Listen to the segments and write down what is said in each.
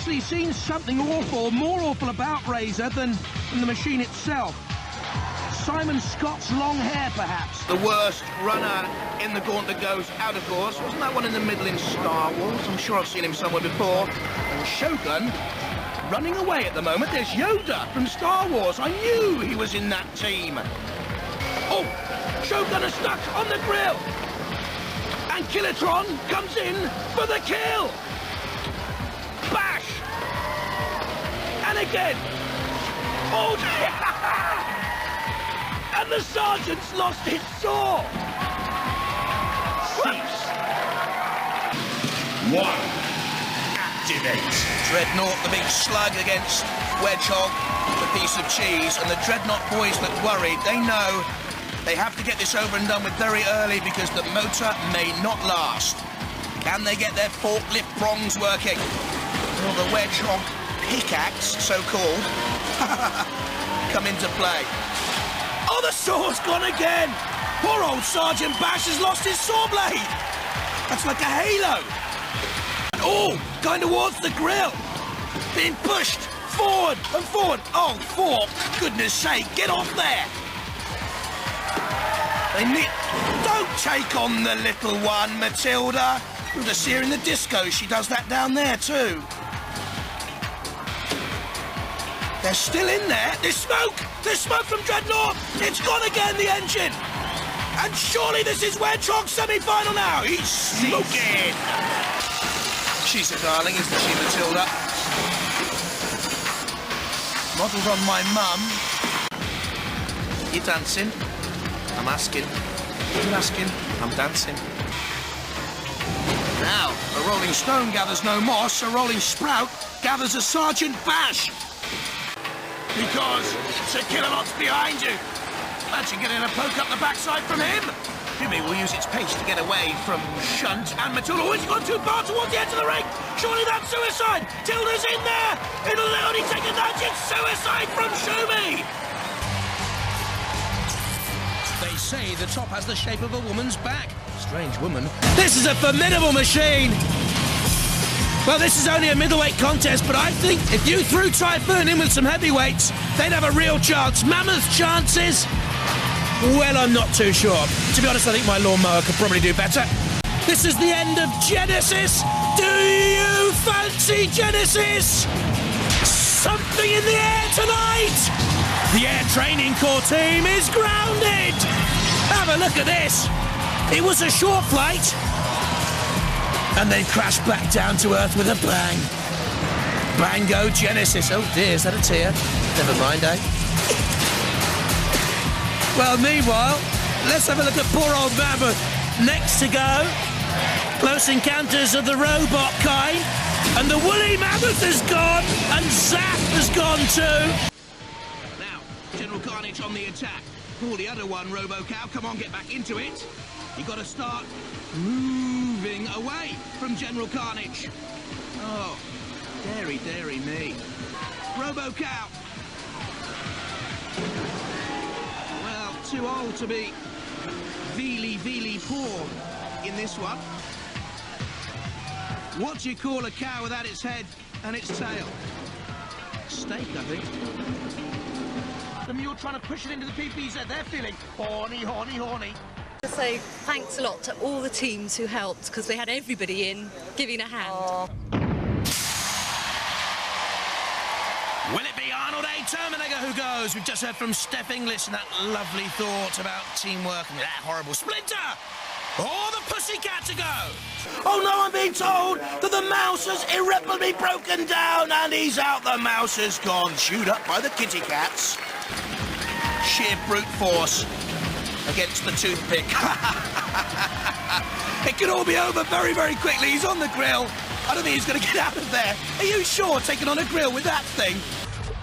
obviously seen something awful, more awful about Razor than the machine itself. Simon Scott's long hair, perhaps. The worst runner in the gauntlet goes out, of course. Wasn't that one in the middle in Star Wars? I'm sure I've seen him somewhere before. And Shogun running away at the moment. There's Yoda from Star Wars. I knew he was in that team. Oh, Shogun is stuck on the grill. And Kilotron comes in for the kill. Bash. And again. Oh, and the sergeant's lost his saw. 6. 1. Activate. Dreadnought, the big slug against Wedgehog, the piece of cheese, and the Dreadnought boys look worried. They know they have to get this over and done with very early because the motor may not last. Can they get their forklift prongs working? Will the Wedgehog pickaxe, so-called, come into play? Oh, the saw's gone again! Poor old Sergeant Bash has lost his saw blade! That's like a halo! And oh, going towards the grill! Being pushed forward and forward! Oh, for goodness sake, get off there! They need... Don't take on the little one, Matilda! We'll just see her in the disco, she does that down there too. They're still in there. There's smoke! There's smoke from Dreadnought! It's gone again, the engine! And surely this is Wedgehog's semi-final now! He's smoking! She's a darling, isn't she, Matilda? Modelled on my mum. You dancing? I'm asking. You asking? I'm dancing. Now, a Rolling Stone gathers no moss, a Rolling Sprout gathers a Sergeant Bash. Because Sir Kilolot's behind you. Imagine getting a poke up the backside from him. Jimmy will use its pace to get away from Shunt and Matilda. Oh, it's gone too far towards the edge of the ring. Surely that's suicide. Tilda's in there. It'll only take a nudge. It's suicide from Shumi. They say the top has the shape of a woman's back. Strange woman. This is a formidable machine. Well, this is only a middleweight contest, but I think if you threw Typhoon in with some heavyweights, they'd have a real chance. Mammoth chances? Well, I'm not too sure. To be honest, I think my lawnmower could probably do better. This is the end of Genesis. Do you fancy Genesis? Something in the air tonight. The Air Training Corps team is grounded. Have a look at this. It was a short flight. And they crashed back down to Earth with a bang. Bang go Genesis. Oh dear, is that a tear? Never mind, eh? Well, meanwhile, let's have a look at poor old Mammoth. Next to go, Close Encounters of the Robot kind. And the woolly Mammoth has gone, and Zap has gone too. Now, General Carnage on the attack. Pull the other one, Robo-Cow. Come on, get back into it. You got to start moving away from General Carnage. Oh, dairy me. Robo-Cow. Well, too old to be veely poor in this one. What do you call a cow without its head and its tail? Steak, I think. And you're trying to push it into the PPZ. They're feeling horny. So thanks a lot to all the teams who helped, because they had everybody in giving a hand. Will it be Arnold A. Terminator who goes? We've just heard from Steph English and that lovely thought about teamwork and that horrible Splinter. Or the Pussycat to go. Oh no, I'm being told that the mouse has irreparably broken down and he's out. The mouse has gone. Chewed up by the kitty cats. Sheer brute force against the toothpick. It could all be over very, very quickly. He's on the grill. I don't think he's going to get out of there. Are you sure, taking on a grill with that thing?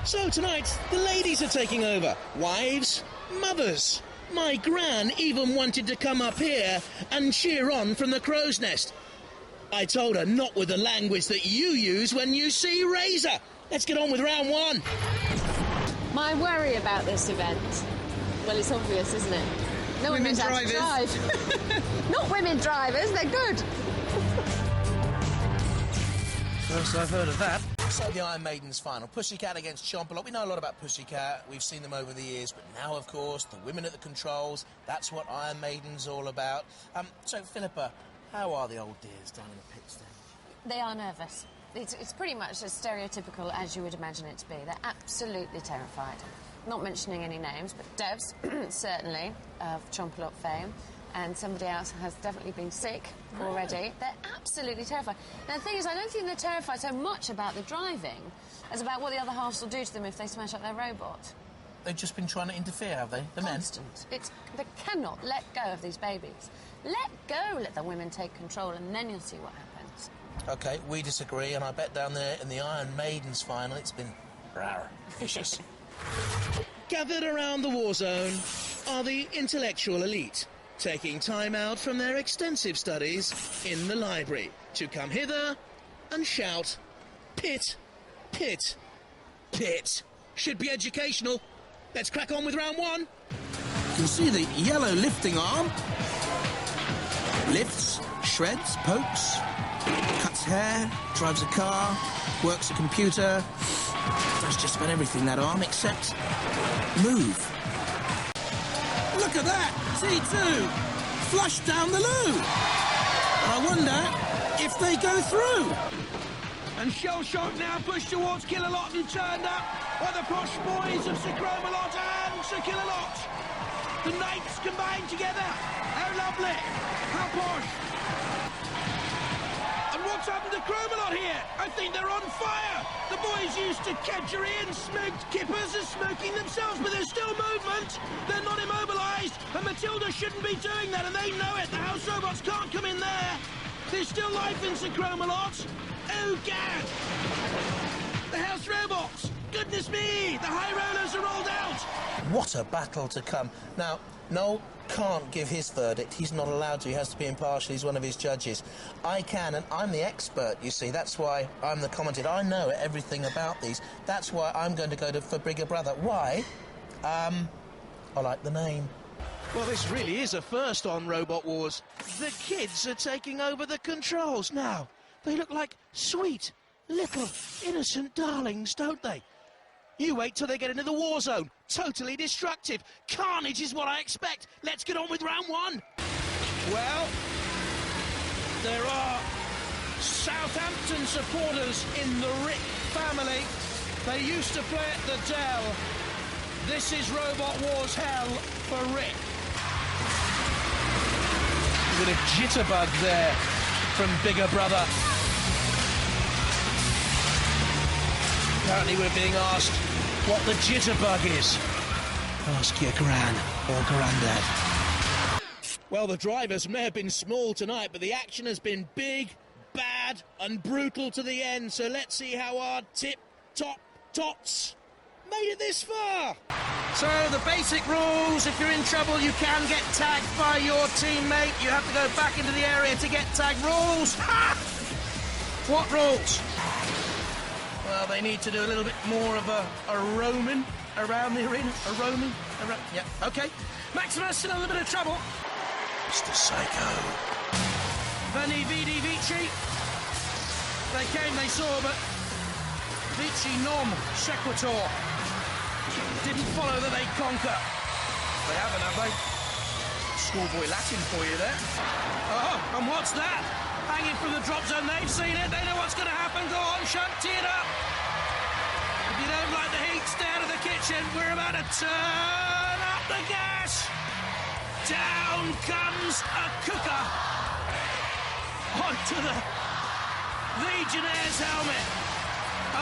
So tonight, the ladies are taking over. Wives, mothers. My gran even wanted to come up here and cheer on from the crow's nest. I told her not with the language that you use when you see Razor. Let's get on with round one. My worry about this event, well, it's obvious, isn't it? No women drivers. Drive. Not women drivers, they're good. First I've heard of that. So the Iron Maiden's final. Pussycat against Chompalot. We know a lot about Pussycat. We've seen them over the years. But now, of course, the women at the controls. That's what Iron Maiden's all about. So, Philippa, how are the old dears down in the pits then? They are nervous. It's pretty much as stereotypical as you would imagine it to be. They're absolutely terrified. Not mentioning any names, but Debs, certainly, of Chompalot fame, and somebody else has definitely been sick already. They're absolutely terrified. Now, the thing is, I don't think they're terrified so much about the driving as about what the other halves will do to them if they smash up their robot. They've just been trying to interfere, have they? The Constant. They cannot let go of these babies. Let go, let the women take control, and then you'll see what happens. OK, we disagree, and I bet down there in the Iron Maiden's final it's been vicious. Gathered around the war zone are the intellectual elite, taking time out from their extensive studies in the library to come hither and shout, "Pit, pit, pit." Should be educational. Let's crack on with round one. You can see the yellow lifting arm. Lifts, shreds, pokes, cuts hair, drives a car, works a computer. Does just about everything, that arm, except move. Look at that! T2! Flush down the loo! I wonder if they go through. And Shell Shock now pushed towards Killalot and turned up by the posh boys of Sir Cromalot and Sir Killalot. The knights combined together. How lovely! How posh! And what's happened to Cromalot here? I think they're on fire! The boys used to kedgeree and smoked kippers as smoking themselves, but there's still movement. They're not immobilised, and Matilda shouldn't be doing that, and they know it. The house robots can't come in there. There's still life in Sir Cromalot. Oh, Gad! The house robots! Goodness me! The high rollers are rolled out! What a battle to come. Now, Noel can't give his verdict. He's not allowed to. He has to be impartial. He's one of his judges. I can, and I'm the expert, you see. That's why I'm the commentator. I know everything about these. That's why I'm going to go for Bigger Brother. Why? I like the name. Well, this really is a first on Robot Wars. The kids are taking over the controls now. They look like sweet, little, innocent darlings, don't they? You wait till they get into the war zone. Totally destructive. Carnage is what I expect. Let's get on with round one. Well, there are Southampton supporters in the Rick family. They used to play at the Dell. This is Robot Wars hell for Rick. A bit of jitterbug there from Bigger Brother. Apparently we're being asked what the jitterbug is. Ask your gran or grandad. Well, the drivers may have been small tonight, but the action has been big, bad and brutal to the end. So let's see how our tip-top tots made it this far. So the basic rules: if you're in trouble, you can get tagged by your teammate. You have to go back into the area to get tagged. Rules? Ha! What rules? Well, they need to do a little bit more of a roaming around the arena. A roaming? Yeah, OK. Maximus in a little bit of trouble. Mr. Psycho. Veni, Vidi, Vici. They came, they saw, but Vici non sequitur. Didn't follow that they conquer. They haven't, have they? Schoolboy Latin for you there. Oh, and what's that? Hanging from the drop zone, they've seen it, they know what's going to happen. Go on, Shunt, tee it up. If you don't like the heat, stay out of the kitchen. We're about to turn up the gas. Down comes a cooker onto the Legionnaire's helmet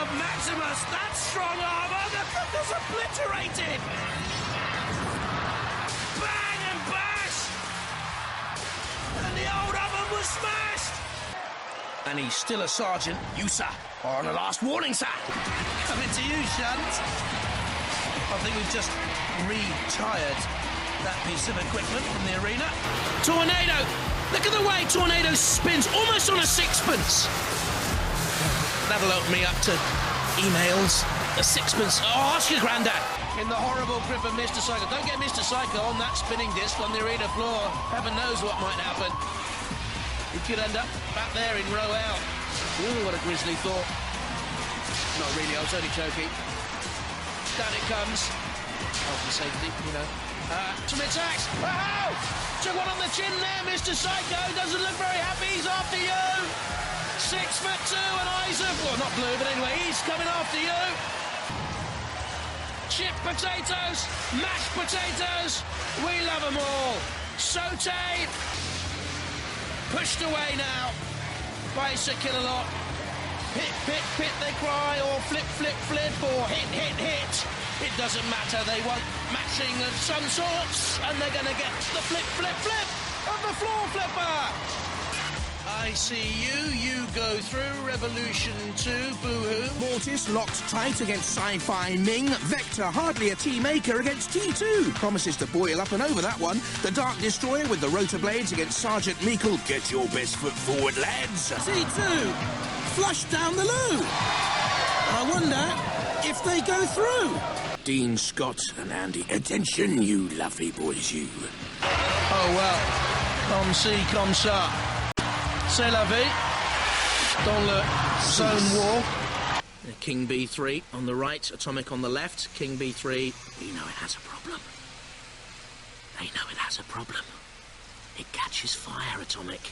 of Maximus. That strong armour, the cooker's obliterated. Bang and bash. And the old oven was smashed. And he's still a sergeant. You, sir, are on a last warning, sir. Coming to you, Shunt. I think we've just retired that piece of equipment from the arena. Tornado! Look at the way Tornado spins, almost on a sixpence. That'll open me up to emails. A sixpence. Oh, ask your grandad. In the horrible grip of Mr. Psycho. Don't get Mr. Psycho on that spinning disc on the arena floor. Heaven knows what might happen. He could end up back there in row out. Ooh, what a grisly thought. Not really, I was only joking. Down it comes. Health and safety, you know. Some attacks. Oh! Took one on the chin there, Mr. Psycho. Doesn't look very happy. He's after you. 6'2" and eyes of... Well, not blue, but anyway, he's coming after you. Chip potatoes, mashed potatoes. We love them all. Saute. Pushed away now by Sir Kill-A-Lot. Pit, pit, pit, they cry, or flip, flip, flip, or hit, hit, hit. It doesn't matter, they want matching of some sorts, and they're going to get the flip, flip, flip of the floor flipper. I see you, you go through Revolution 2, boo-hoo. Mortis locked tight against Sci-Fi Ming. Vector hardly a tea maker against T2. Promises to boil up and over that one. The Dark Destroyer with the rotor blades against Sergeant Meekle. Get your best foot forward, lads. T2 flush down the loo. I wonder if they go through. Dean Scott and Andy. Attention, you lovely boys, you. Oh, well. Comme ci, comme ça. C'est la vie. Dans le zone war. King B3 on the right, Atomic on the left. King B3, you know it has a problem. They know it has a problem. It catches fire, Atomic.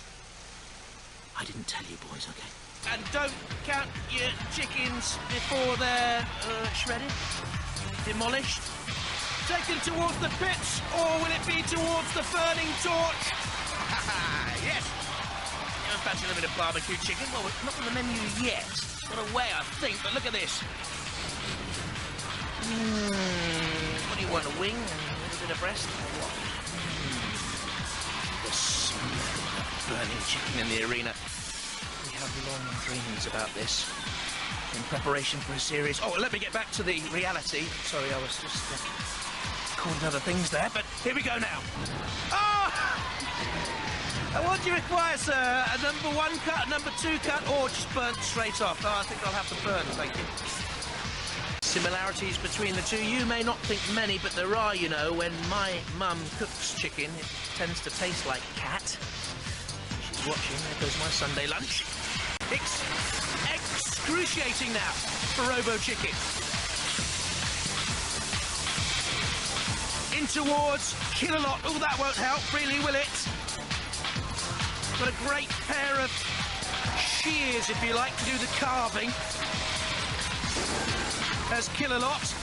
I didn't tell you, boys, okay? And don't count your chickens before they're shredded, demolished. Taken towards the pits, or will it be towards the burning torch? Yes. Fancy a little bit of barbecue chicken. Well, not on the menu yet. Got away, I think, but look at this. What do you want, a wing and a little bit of breast? Or what? The smell of burning chicken in the arena. We have long dreams about this in preparation for a series. Oh, let me get back to the reality. Sorry, I was just calling other things there, but here we go now. Oh! And what do you require, sir? A number 1 cut, a number 2 cut, or just burnt straight off? Oh, I think I'll have to burn, thank you. Similarities between the two. You may not think many, but there are, you know. When my mum cooks chicken, it tends to taste like cat. She's watching. There goes my Sunday lunch. Excruciating now for Robo Chicken. In towards Kill-A-Lot. Oh, that won't help, really, will it? Got a great pair of shears, if you like, to do the carving. There's Kill-A-Lot.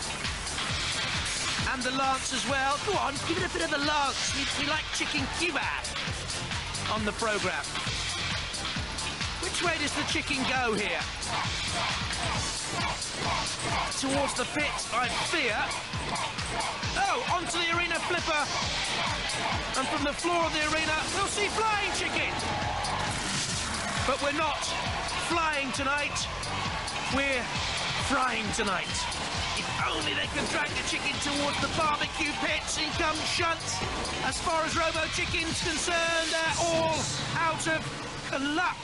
And the lance as well. Go on, give it a bit of the lance. We like chicken kebab on the programme. Which way does the chicken go here? Towards the pit, I fear. Oh, onto the arena flipper. And from the floor of the arena, we'll see flying chicken. But we're not flying tonight. We're frying tonight. If only they could drag the chicken towards the barbecue pits. In comes Shunt. As far as Robo Chicken's concerned, they're all out of luck.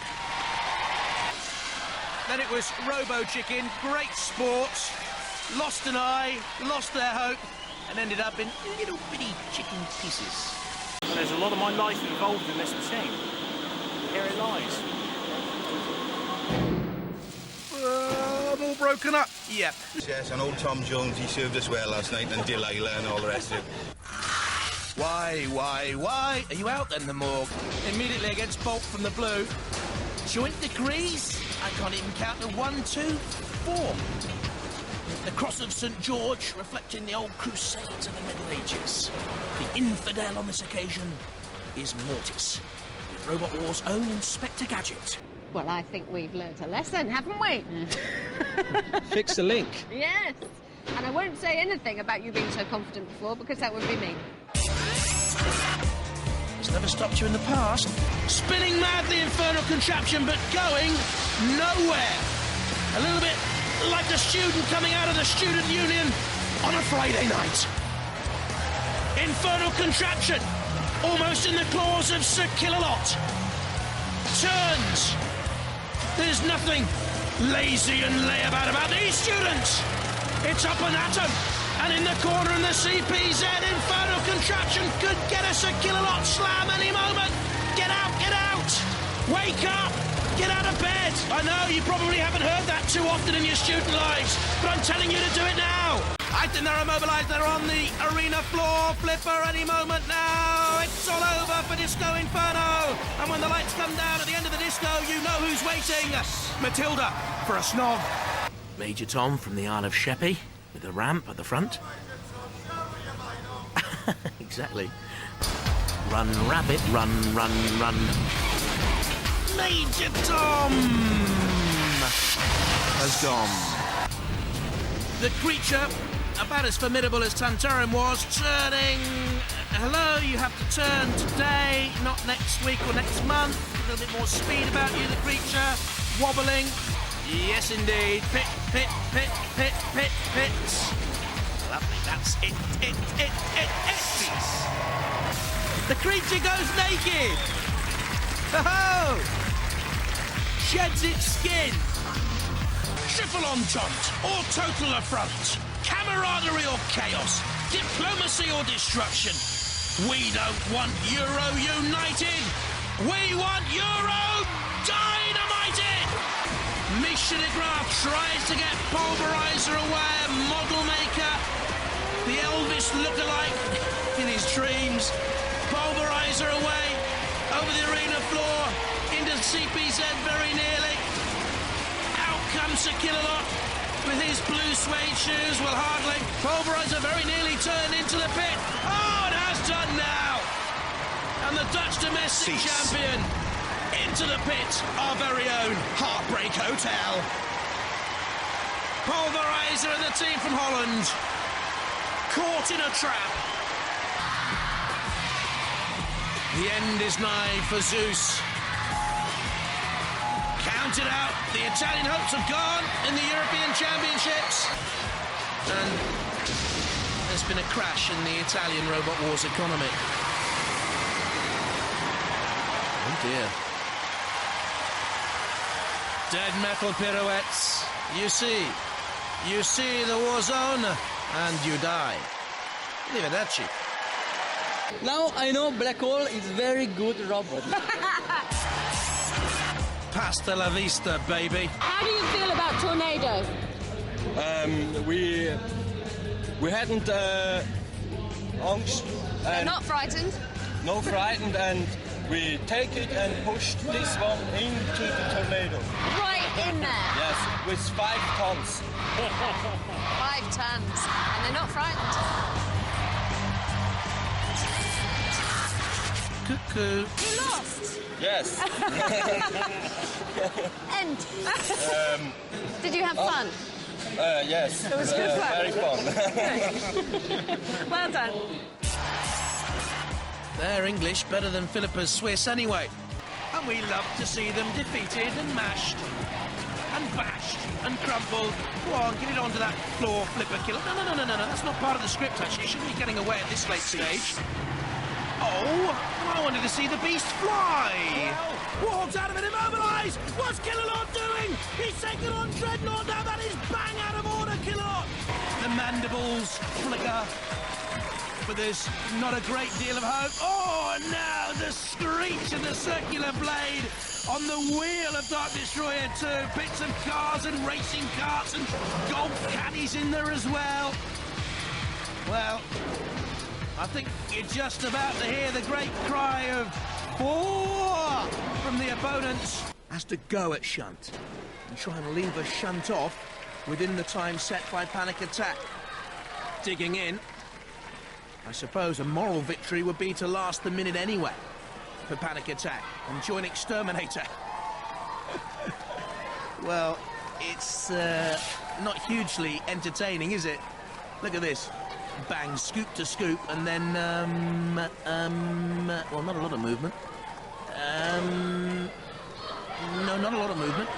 Then it was Robo Chicken, great sport. Lost an eye, lost their hope, and ended up in little bitty chicken pieces. There's a lot of my life involved in this machine. Here it lies. I'm all broken up. Yeah. Yes, and old Tom Jones, he served us well last night, and Delilah and all the rest of it. Why? Are you out then, the morgue? Immediately against Bolt from the blue. Joint degrees? I can't even count to 1, 2, 4. The cross of St. George, reflecting the old crusades of the Middle Ages. The infidel on this occasion is Mortis, with Robot War's own Inspector Gadget. Well, I think we've learnt a lesson, haven't we? Fix the link. Yes. And I won't say anything about you being so confident before, because that would be mean. It's never stopped you in the past. Spinning madly, infernal contraption, but going nowhere. A little bit like a student coming out of the student union on a Friday night. Infernal contraption, almost in the claws of Sir Kill-A-Lot. Turns. There's nothing lazy and layabout about these students. It's up and at 'em. And in the corner in the CPZ, infernal contraption could get us a Kill-A-Lot slam any moment. Get out, get out. Wake up. Get out of bed! I know you probably haven't heard that too often in your student lives, but I'm telling you to do it now! I think they're immobilised. They're on the arena floor. Flipper any moment now. It's all over for Disco Inferno. And when the lights come down at the end of the disco, you know who's waiting. Matilda for a snog. Major Tom from the Isle of Sheppey with a ramp at the front. Exactly. Run, rabbit, run, run, run. Major Tom has gone. The creature, about as formidable as Tantarum was, turning. Hello, you have to turn today, not next week or next month. A little bit more speed about you, the creature. Wobbling. Yes, indeed. Pit, pit, pit, pit, pit, pit. Lovely, that's it. The creature goes naked. Oh! Sheds its skin. Triple entente or total affront. Camaraderie or chaos. Diplomacy or destruction. We don't want Euro united. We want Euro dynamited. Micheligraph tries to get Pulverizer away. A model maker. The Elvis lookalike in his dreams. Pulverizer away over the arena floor into CPZ very nearly. Out comes Sir Killalot with his blue suede shoes. Well, hardly. Pulverizer very nearly turned into the pit. Oh, it has done now. And the Dutch domestic champion into the pit, our very own Heartbreak Hotel. Pulverizer and the team from Holland caught in a trap. The end is nigh for Zeus. Counted out. The Italian hopes have gone in the European Championships. And there's been a crash in the Italian Robot Wars economy. Oh dear. Dead metal pirouettes. You see the war zone and you die. Arrivederci. Now I know Black Hole is very good robot. Pasta la vista, baby. How do you feel about Tornado? We hadn't angst. They're not frightened? No frightened, and we take it and push this one into the tornado. Right in there? Yes, with 5 tons. 5 tons. And they're not frightened? Cuckoo. You lost? Yes. End. Did you have fun? Yes. It was good fun. Very fun. Well done. Their English better than Philippa's Swiss anyway. And we love to see them defeated and mashed and bashed and crumpled. Go on, get it onto that floor, Flipper killer. No, that's not part of the script actually. You shouldn't be getting away at this late stage. Oh, I wanted to see the beast fly. Walks out of it, immobilised. What's Killalot doing? He's taken on Dreadnought. Now that is bang out of order, Killalot. The mandibles flicker, but there's not a great deal of hope. Oh, and now the screech of the circular blade on the wheel of Dark Destroyer 2. Bits of cars and racing carts and golf caddies in there as well. Well, I think you're just about to hear the great cry of "4" from the opponents. Has to go at Shunt and try and leave a Shunt off within the time set by Panic Attack. Digging in. I suppose a moral victory would be to last the minute anyway for Panic Attack and join Exterminator. Well, it's not hugely entertaining, is it? Look at this. Bang, scoop to scoop, and then, well, not a lot of movement. No, not a lot of movement.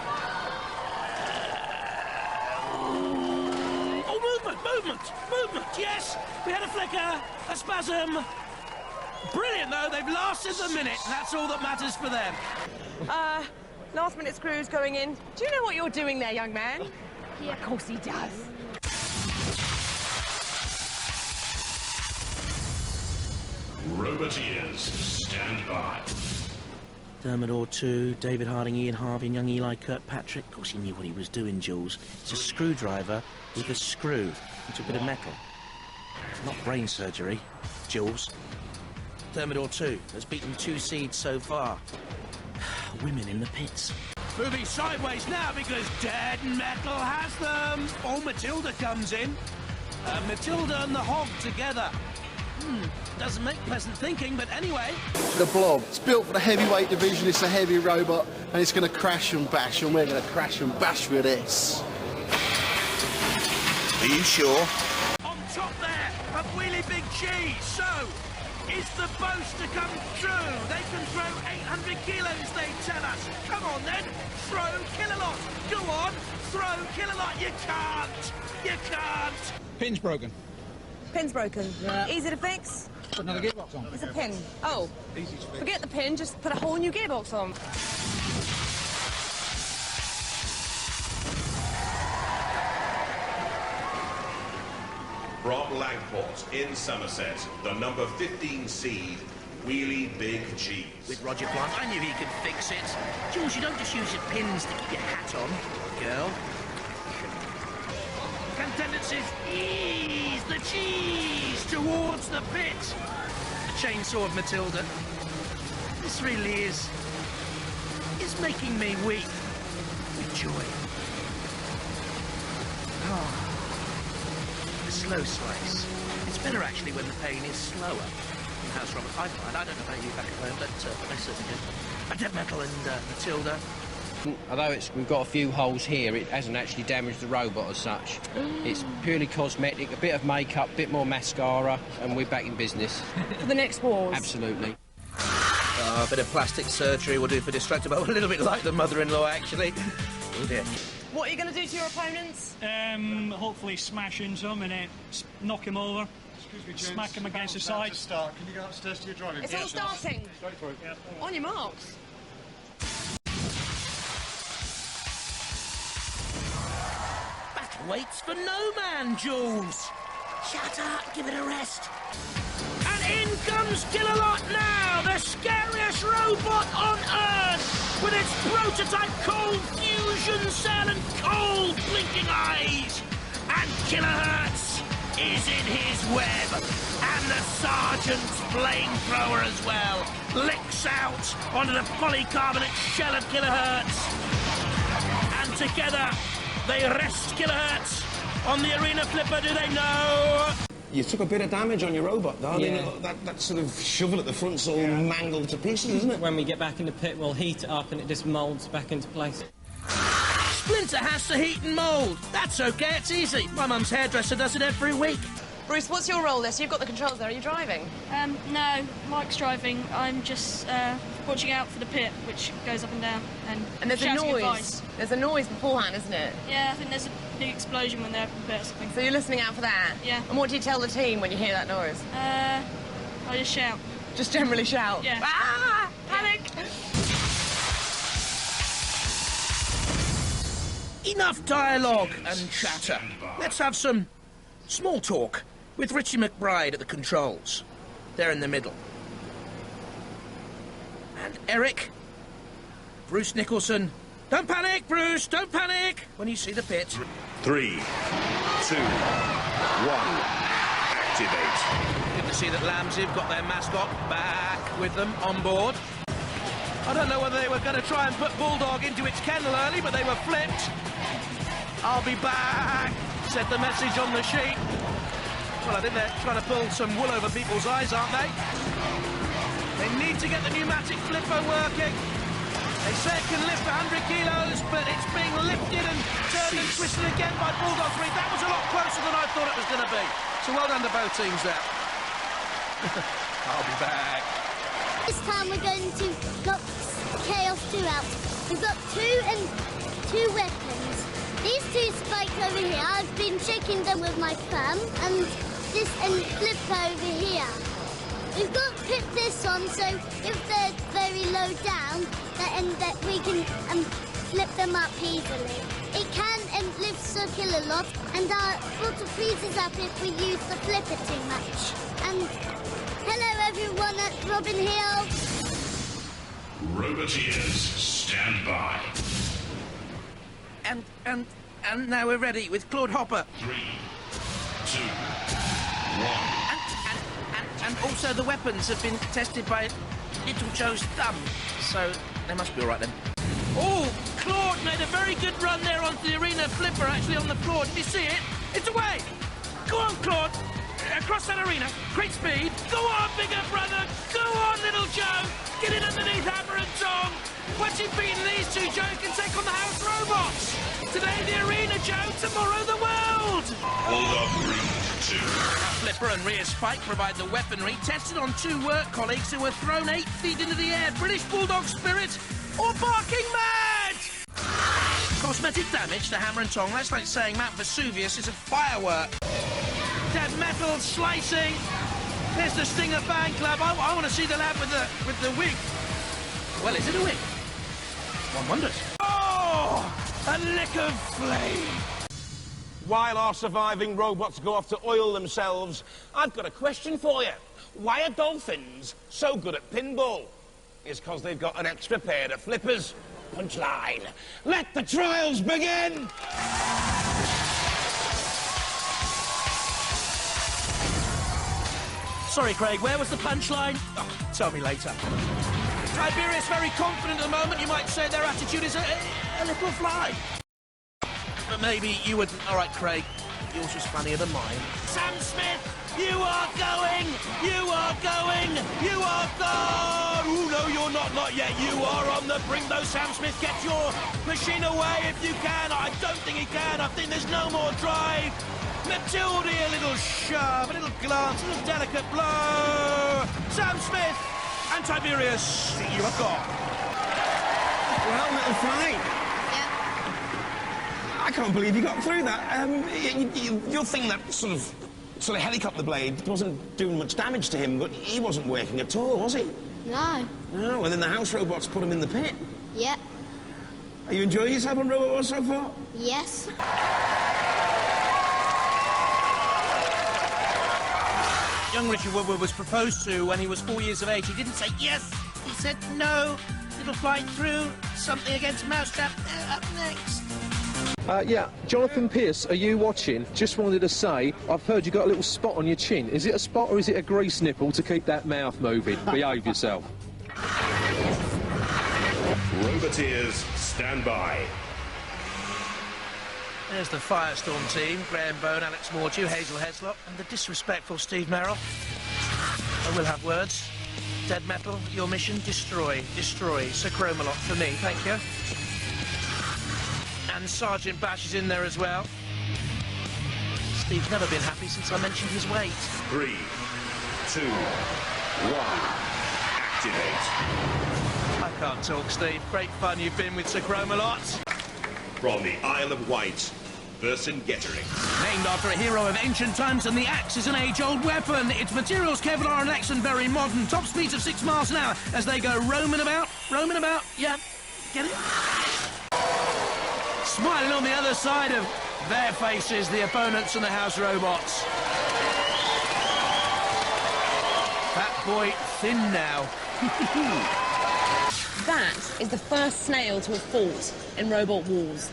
Movement, yes! We had a flicker, a spasm. Brilliant, though, they've lasted the minute, and that's all that matters for them. Last minute screws going in. Do you know what you're doing there, young man? Yeah, of course he does. Roboteers, stand by. Dermot Orr2, David Harding, Ian Harvey and young Eli Kirkpatrick. Of course he knew what he was doing, Jules. It's a screwdriver with a screw into a bit of metal. Not brain surgery, Jules. Dermot Orr2 has beaten 2 seeds so far. Women in the pits. Moving sideways now because Dead Metal has them. Oh, Matilda comes in. Matilda and the Hog together. Doesn't make pleasant thinking, but anyway. The Blob. It's built for the heavyweight division. It's a heavy robot, and it's going to crash and bash, and we're going to crash and bash with this. Are you sure? On top there, a really big cheese. So, is the boast to come true? They can throw 800 kilos, they tell us. Come on then, throw Killalot. Go on, throw Killalot. You can't. You can't. Pin's broken. Pin's broken. Yeah. Easy to fix. Put another gearbox on. It's a pin. Oh. Easy to fix. Forget the pin, just put a whole new gearbox on. From Langport in Somerset, the number 15 seed, Wheelie Big Cheese. With Roger Plant, I knew he could fix it. Jules, you don't just use your pins to keep your hat on, girl. Can tendencies ease the cheese towards the pit? The chainsaw of Matilda. This really is making me weep with joy. Oh. Slow slice. It's better actually when the pain is slower. In House Robert, I find. I don't know about you back at home, but I certainly do. Dead Metal and Matilda. Although we've got a few holes here, it hasn't actually damaged the robot as such. It's purely cosmetic, a bit of makeup, a bit more mascara, and we're back in business. For the next wars. Absolutely. A bit of plastic surgery will do for Distractable. A little bit like the mother-in-law, actually. Oh dear. What are you going to do to your opponents? Hopefully smash into them and knock him over. Excuse me, James. Smack him against the side. To start. Can you go upstairs to your driving? It's all starting. Straight through. Yeah. On your marks. Battle waits for no man, Jules. Shut up, give it a rest. And in comes Killalot now, the scariest robot on Earth, with its prototype cold fusion cell and cold blinking eyes. And Kilohertz is in his web, and the sergeant's flamethrower as well licks out onto the polycarbonate shell of Kilohertz. And together they rest Kilohertz on the arena flipper. Do they know? You took a bit of damage on your robot, though. Yeah. I mean, that sort of shovel at the front's all mangled to pieces, isn't it? When we get back in the pit, we'll heat it up and it just moulds back into place. Splinter has to heat and mould. That's okay, it's easy. My mum's hairdresser does it every week. Bruce, what's your role there? So you've got the controls there. Are you driving? No, Mike's driving. I'm just watching out for the pit, which goes up and down. And there's a shouting noise. advice. There's a noise beforehand, isn't it? Yeah, I think there's a big explosion when they're open pit or something. So you're listening out for that? Yeah. And what do you tell the team when you hear that noise? I just shout. Just generally shout? Yeah. Ah! Panic! Enough dialogue and chatter. Let's have some small talk with Richie McBride at the controls. They're in the middle. And Eric, Bruce Nicholson. Don't panic, Bruce, don't panic when you see the pit. 3, 2, 1, activate. Good to see that Lambsy have got their mascot back with them on board. I don't know whether they were going to try and put Bulldog into its kennel early, but they were flipped. I'll be back, said the message on the sheet. Well, I think they're trying to pull some wool over people's eyes, aren't they? They need to get the pneumatic flipper working. They say it can lift 100 kilos, but it's being lifted and turned and twisted again by Bulldog 3. That was a lot closer than I thought it was going to be. So well done to both teams there. I'll be back. This time we're going to got Chaos 2 out. We've got two weapons. These two spikes over here, I've been shaking them with my thumb, and this and flipper over here. We've got to put this on, so if they're very low down, that we can flip them up easily. It can lift a kill a lot, and our sort of freezes up if we use the flipper too much. And hello everyone at Robin Hill. Roboteers, stand by. And now we're ready with Claude Hopper. 3, 2, 1. And also the weapons have been tested by Little Joe's thumb, so they must be all right then. Oh, Claude made a very good run there onto the arena flipper, actually on the floor. Did you see it? It's away! Go on, Claude! Across that arena, great speed. Go on, bigger brother! Go on, Little Joe! Get in underneath Hammer and Tom! Once you've beaten these two, Joe can take on the house robots! Today the arena, Joe, tomorrow the world! Hold up, Breed 2. Flipper and rear spike provide the weaponry, tested on 2 work colleagues who were thrown 8 feet into the air. British Bulldog spirit or barking mad? Cosmetic damage to Hammer and Tong. That's like saying Mount Vesuvius is a firework. Dead metal slicing. There's the Stinger fan club. I want to see the lad with the wig. Well, is it a wig? One wonders. Oh, a lick of flame. While our surviving robots go off to oil themselves, I've got a question for you. Why are dolphins so good at pinball? It's because they've got an extra pair of flippers. Punchline. Let the trials begin! Sorry, Craig, where was the punchline? Oh, tell me later. Tiberius very confident at the moment. You might say their attitude is a little fly. But maybe you wouldn't. All right, Craig, yours was funnier than mine. Sam Smith, you are going! You are going! You are gone! Oh, no, you're not yet. You are on the brink, though, Sam Smith. Get your machine away if you can. I don't think he can. I think there's no more drive. Matilda, a little shove, a little glance, a little delicate blow. Sam Smith and Tiberius, you are gone. Well, little fly. I can't believe you got through that. You'll think that sort of helicopter blade wasn't doing much damage to him, but he wasn't working at all, was he? No. No, and then the house robots put him in the pit. Yep. Are you enjoying yourself on Robot Wars so far? Yes. Young Richard Woodward was proposed to when he was 4 years of age. He didn't say yes, he said no. Little flying through, something against Mousetrap. Up next. Yeah, Jonathan Pearce, are you watching? Just wanted to say, I've heard you got a little spot on your chin. Is it a spot or is it a grease nipple to keep that mouth moving? Behave yourself. Roboteers, stand by. There's the Firestorm team, Graham Bone, Alex Mordew, Hazel Heslop, and the disrespectful Steve Merrill. I will have words. Dead Metal, your mission, destroy. Destroy. Sir Chromalot for me, thank you. And Sergeant Bash is in there as well. Steve's never been happy since I mentioned his weight. 3, 2, 1, activate. I can't talk, Steve. Great fun you've been with Sir Chromalot. From the Isle of Wight, Vercingetorix. Named after a hero of ancient times, and the axe is an age-old weapon. Its materials Kevlar and Lex and very modern. Top speeds of 6 miles an hour as they go roaming about. Yeah, get it? Smiling on the other side of their faces, the opponents and the house robots. Fat boy thin now. That is the first snail to have fought in Robot Wars.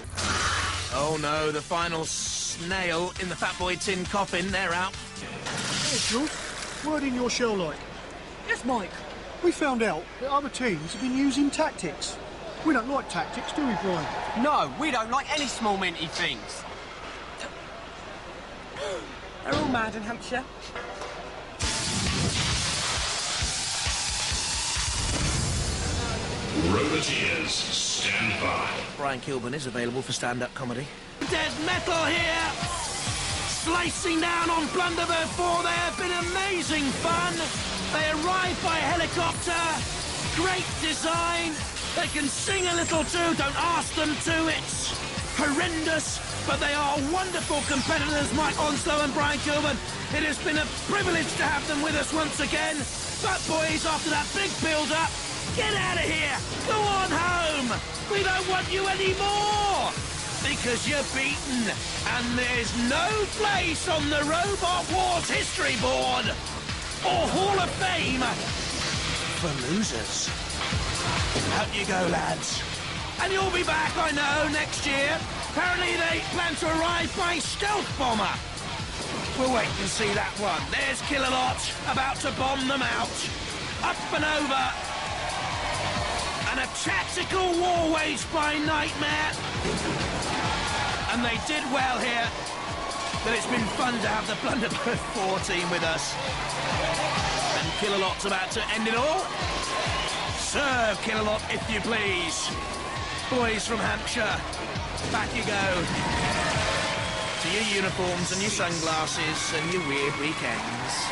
Oh no, the final snail in the Fat Boy tin coffin. They're out. Hey, Jules, word in your shell like. Yes, Mike. We found out that other teams have been using tactics. We don't like tactics, do we, Brian? No, we don't like any small minty things. They're all mad in Hampshire. Roboteers, stand by. Brian Kilburn is available for stand-up comedy. There's Metal here! Slicing down on Blunderbird 4. They have been amazing fun. They arrive by helicopter. Great design. They can sing a little too. Don't ask them to. It's horrendous. But they are wonderful competitors, Mike Onslow and Brian Kilburn. It has been a privilege to have them with us once again. But boys, after that big build-up, get out of here! Go on home! We don't want you anymore! Because you're beaten, and there's no place on the Robot Wars history board or Hall of Fame for losers. Out you go, lads. And you'll be back, I know, next year. Apparently they plan to arrive by stealth bomber. We'll wait and see that one. There's Kill-A-Lot about to bomb them out. Up and over. And a tactical war waged by Nightmare. And they did well here. But it's been fun to have the Blunderbird 4 team with us. And Kill-A-Lot's about to end it all. Serve Kill-A-Lot, if you please. Boys from Hampshire, back you go. To your uniforms and your sunglasses and your weird weekends.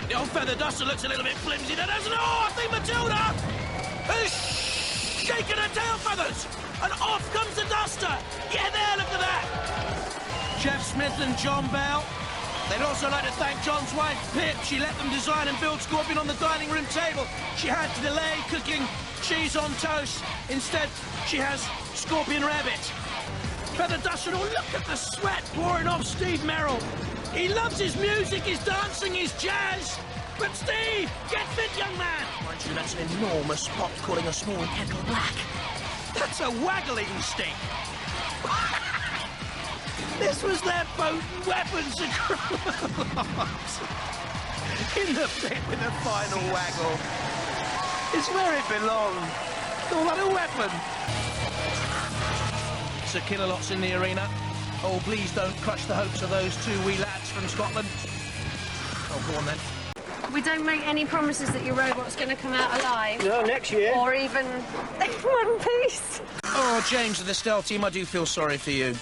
The old feather duster looks a little bit flimsy, doesn't it? Oh, I think Matilda is shaking her tail feathers. And off comes the duster. Yeah, there, look at that. Jeff Smith and John Bell. They'd also like to thank John's wife, Pip. She let them design and build Scorpion on the dining room table. She had to delay cooking cheese on toast. Instead, she has Scorpion Rabbit. Feather Duster, oh, look at the sweat pouring off Steve Merrill. He loves his music, his dancing, his jazz. But Steve, get fit, young man. Mind you, that's an enormous pot calling a small kettle black. That's a waggling stick. This was their potent weapons across. In the pit with a final waggle. It's where it belonged. Call that a weapon. So Kill-A-Lot's in the arena. Oh, please don't crush the hopes of those two wee lads from Scotland. Oh, go on then. We don't make any promises that your robot's going to come out alive. No, next year. Or even in one piece. Oh, James of the Stealth team, I do feel sorry for you.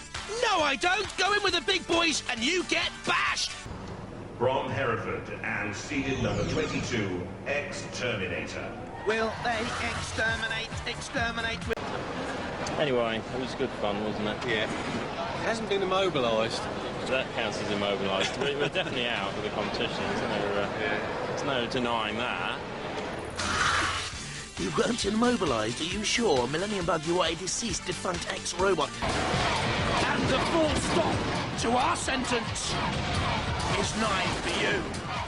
No, I don't. Go in with the big boys and you get bashed. From Hereford and seeded number 22, Exterminator. Will they exterminate with... Anyway, it was good fun, wasn't it? Yeah. It hasn't been immobilised. That counts as immobilised. We're definitely out of the competition, isn't there? There's no denying that. You weren't immobilised, are you sure? Millennium Bug, you are a deceased, defunct ex-robot. And the full stop to our sentence is nigh for you.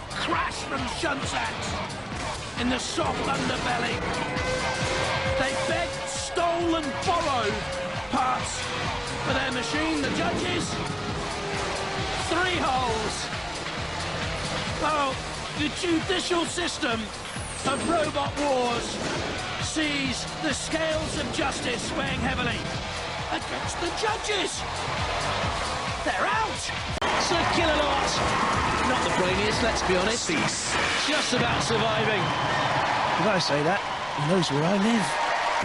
Crash from Shunsax in the soft underbelly. They begged, stole and borrowed parts for their machine. The judges, 3 holes. Oh, the judicial system of Robot Wars sees the scales of justice swaying heavily against the judges. They're out. So Kill-A-Lot, not the brainiest, let's be honest. Just about surviving. Did I say that? He knows where I live.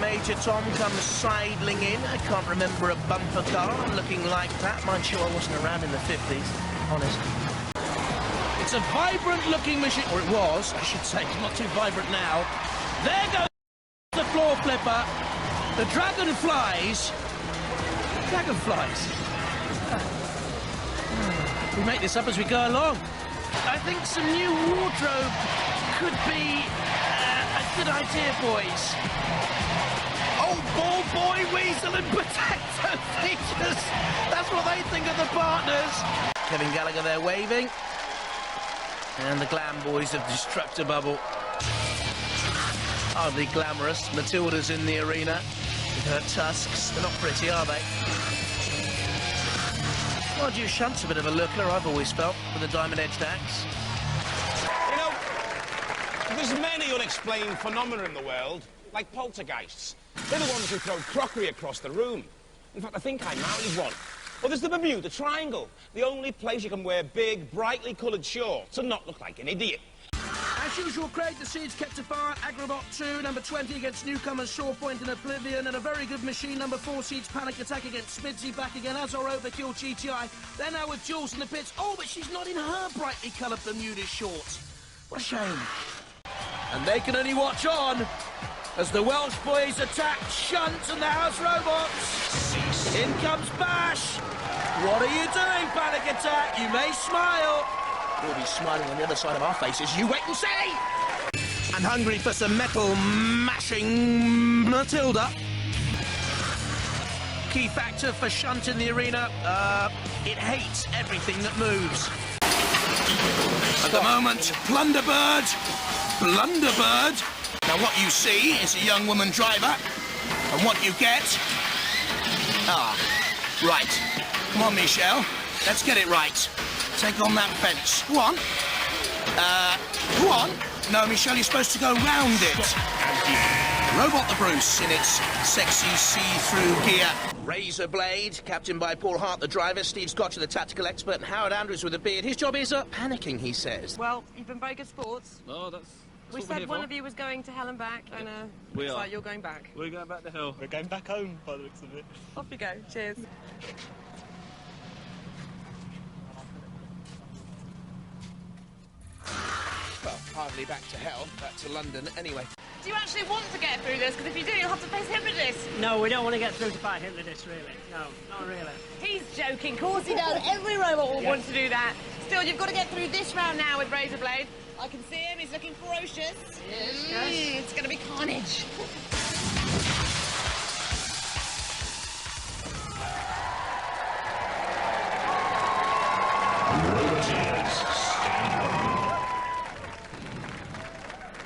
Major Tom comes sidling in. I can't remember a bumper car looking like that. Mind you, I wasn't around in the 50s, honest. It's a vibrant-looking machine, or it was, I should say. It's not too vibrant now. There goes the floor flipper. The dragonflies. We make this up as we go along. I think some new wardrobe could be a good idea, boys. Oh, Ball Boy, Weasel and Potato Features. That's what they think of the partners. Kevin Gallagher there waving. And the glam boys of Destructor Bubble. Hardly glamorous. Matilda's in the arena with her tusks. They're not pretty, are they? Mind you, Shunt's a bit of a looker, I've always felt, with a diamond-edged axe. You know, there's many unexplained phenomena in the world, like poltergeists. They're the ones who throw crockery across the room. In fact, I think I married one. Well, there's the Bermuda Triangle, the only place you can wear big, brightly coloured shorts and not look like an idiot. As usual, Craig, the seeds kept afire. Agrabot 2, number 20 against newcomers Shawpoint and Oblivion, and a very good machine, number 4 seeds Panic Attack against Smidsy, back again as our Overkill GTI. They're now with Jules in the pits. Oh, but she's not in her brightly coloured Bermuda shorts. What a shame. And they can only watch on as the Welsh boys attack Shunt and the House Robots. In comes Bash. What are you doing, Panic Attack? You may smile. We'll be smiling on the other side of our faces. You wait and see! And hungry for some metal mashing Matilda. Key factor for Shunt in the arena, it hates everything that moves. At the moment, Blunderbird. Now what you see is a young woman driver, and what you get... Ah, right. Come on, Michelle. Let's get it right. Take on that fence. Go on. Go on. No, Michelle, you're supposed to go round it. Robot the Bruce in its sexy see-through gear. Razor Blade, captained by Paul Hart, the driver, Steve Scotcher, the tactical expert, and Howard Andrews with a beard. His job is panicking, he says. Well, you've been very good sports. Oh, that's we said one of you was going to hell and back, and we looks are. like you're going back. We're going back to hell. We're going back home, by the looks of it. Off you go. Cheers. Well, hardly back to hell, back to London anyway. Do you actually want to get through this? Because if you do, you'll have to face Hypnodist. No, we don't want to get through to fight Hypnodist, really. No, not really. He's joking. Of course he does. Every robot will want to do that. Still, you've got to get through this round now with Razor Blade. I can see him. He's looking ferocious. Yes. It's going to be carnage.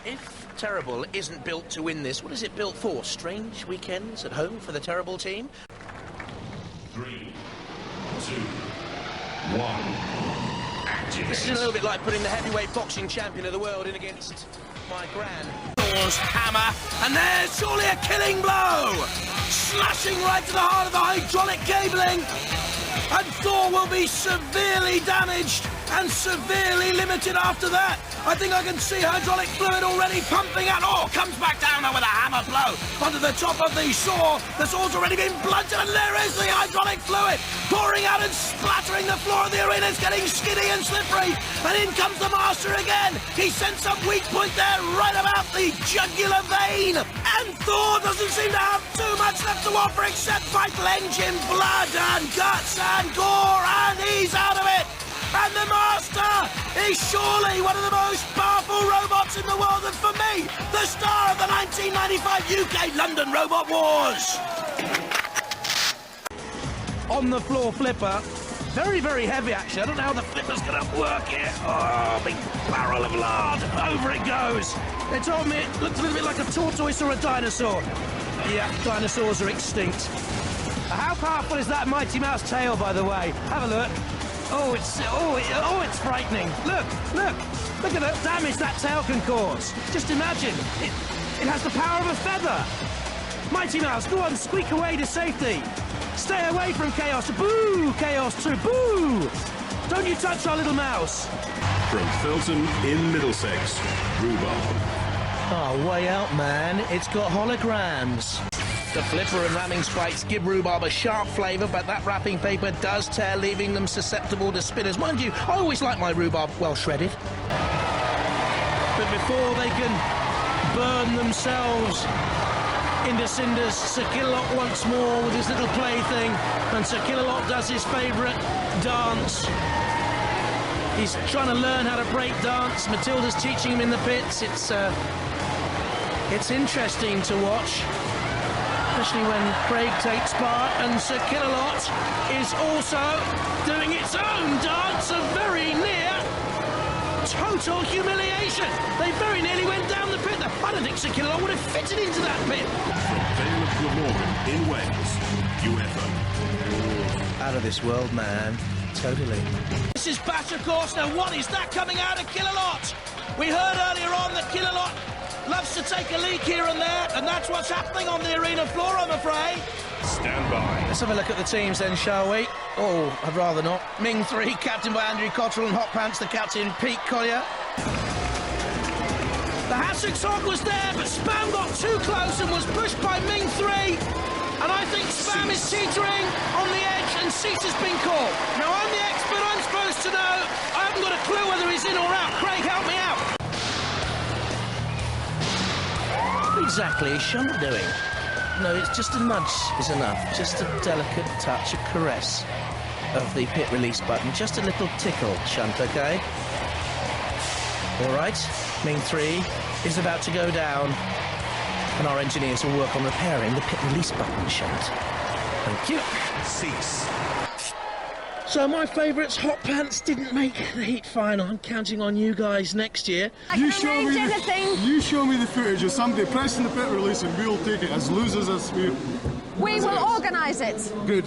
If Terrible isn't built to win this, what is it built for? Strange weekends at home for the Terrible team? 3, 2, 1. Activate. This is a little bit like putting the heavyweight boxing champion of the world in against my gran. Thor's hammer, and there's surely a killing blow! Slashing right to the heart of the hydraulic cabling, and Thor will be severely damaged and severely limited after that. I think I can see hydraulic fluid already pumping out. Oh, comes back down there with a hammer blow onto the top of the saw. The saw's already been blunted, and there is the hydraulic fluid pouring out and splattering the floor of the arena. It's getting skiddy and slippery, and in comes the master again. He sends some weak point there right about the jugular vein, and Thor doesn't seem to have too much left to offer except vital engine, blood and guts and gore, and he's out of it. And the Master is surely one of the most powerful robots in the world, and for me, the star of the 1995 UK London Robot Wars. On the floor flipper. Very, very heavy, actually. I don't know how the flipper's going to work here. Oh, big barrel of lard. Over it goes. They told me it looked a little bit like a tortoise or a dinosaur. Yeah, dinosaurs are extinct. How powerful is that Mighty Mouse tail, by the way? Have a look. Oh, it's frightening. Look at the damage that tail can cause. Just imagine, it has the power of a feather. Mighty Mouse, go on, squeak away to safety. Stay away from Chaos. Boo, Chaos 2, boo! Don't you touch our little mouse. From Felton in Middlesex, Rhubarb. Oh, way out, man. It's got holograms. The flipper and ramming spikes give rhubarb a sharp flavour, but that wrapping paper does tear, leaving them susceptible to spinners. Mind you, I always like my rhubarb well shredded. But before they can burn themselves into cinders, Sir Killalot once more with his little plaything, and Sir Killalot does his favourite dance. He's trying to learn how to break dance. Matilda's teaching him in the pits. It's interesting to watch, especially when Craig takes part, and Sir Killalot is also doing its own dance of very near total humiliation. They very nearly went down the pit. I don't think Sir Killalot would have fitted into that pit. From Vale of Glamorgan in Wales, UFO. Out of this world, man. Totally. This is Bash, of course. Now, what is that coming out of Killalot? We heard earlier on that Killalot loves to take a leak here and there, and that's what's happening on the arena floor, I'm afraid. Stand by. Let's have a look at the teams then, shall we? Oh, I'd rather not. Ming 3, captained by Andrew Cottrell, and Hot Pants, the captain, Pete Collier. The Hassocks Hog was there, but Spam got too close and was pushed by Ming 3. And I think Spam is teetering on the edge, and Cease has been caught. Now, I'm the expert, I'm supposed to know. I haven't got a clue whether he's in or out. Craig, help me out. What exactly is Shunt doing? No, it's just a nudge is enough. Just a delicate touch, a caress of the pit release button. Just a little tickle, Shunt, OK? All right, Ming 3 is about to go down, and our engineers will work on repairing the pit release button, Shunt. Thank you. Cease. So my favourites, Hot Pants, didn't make the heat final. I'm counting on you guys next year. You show me the footage of somebody pressing the pit release and we'll take it as losers as we... We will organise it. Good.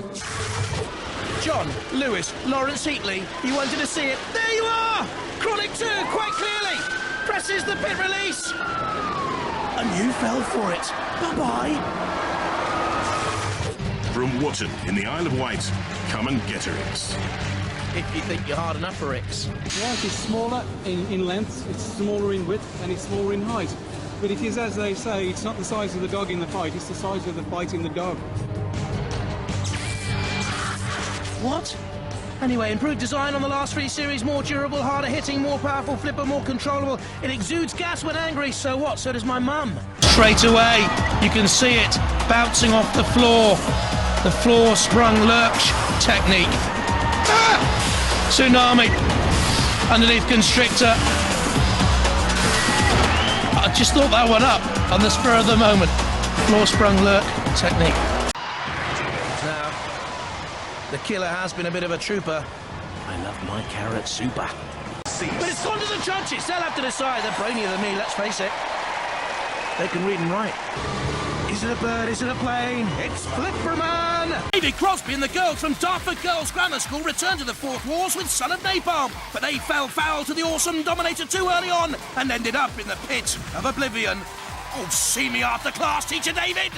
John, Lewis, Lawrence Heatley, you wanted to see it. There you are! Chronic 2, quite clearly. Presses the pit release. And you fell for it. Bye-bye. From Wotton in the Isle of Wight, come and get her, Ix. If you think you're hard enough for Ix. Yeah, it is smaller in length, it's smaller in width, and it's smaller in height. But it is, as they say, it's not the size of the dog in the fight, it's the size of the fight in the dog. What? Anyway, improved design on the last 3 series, more durable, harder hitting, more powerful flipper, more controllable. It exudes gas when angry, so what? So does my mum. Straight away, you can see it bouncing off the floor. The floor sprung lurch technique. Ah! Tsunami. Underneath constrictor. I just thought that one up on the spur of the moment. Floor sprung lurk technique. Now, the killer has been a bit of a trooper. I love my carrot super. But it's gone to the judges. They'll have to decide. They're brainier than me, let's face it. They can read and write. Is it a bird? Is it a plane? It's Flipperman! David Crosby and the girls from Dartford Girls Grammar School returned to the Fourth Wars with Son of Napalm, but they fell foul to the awesome Dominator too early on and ended up in the pit of oblivion. Oh, see me after class, teacher David!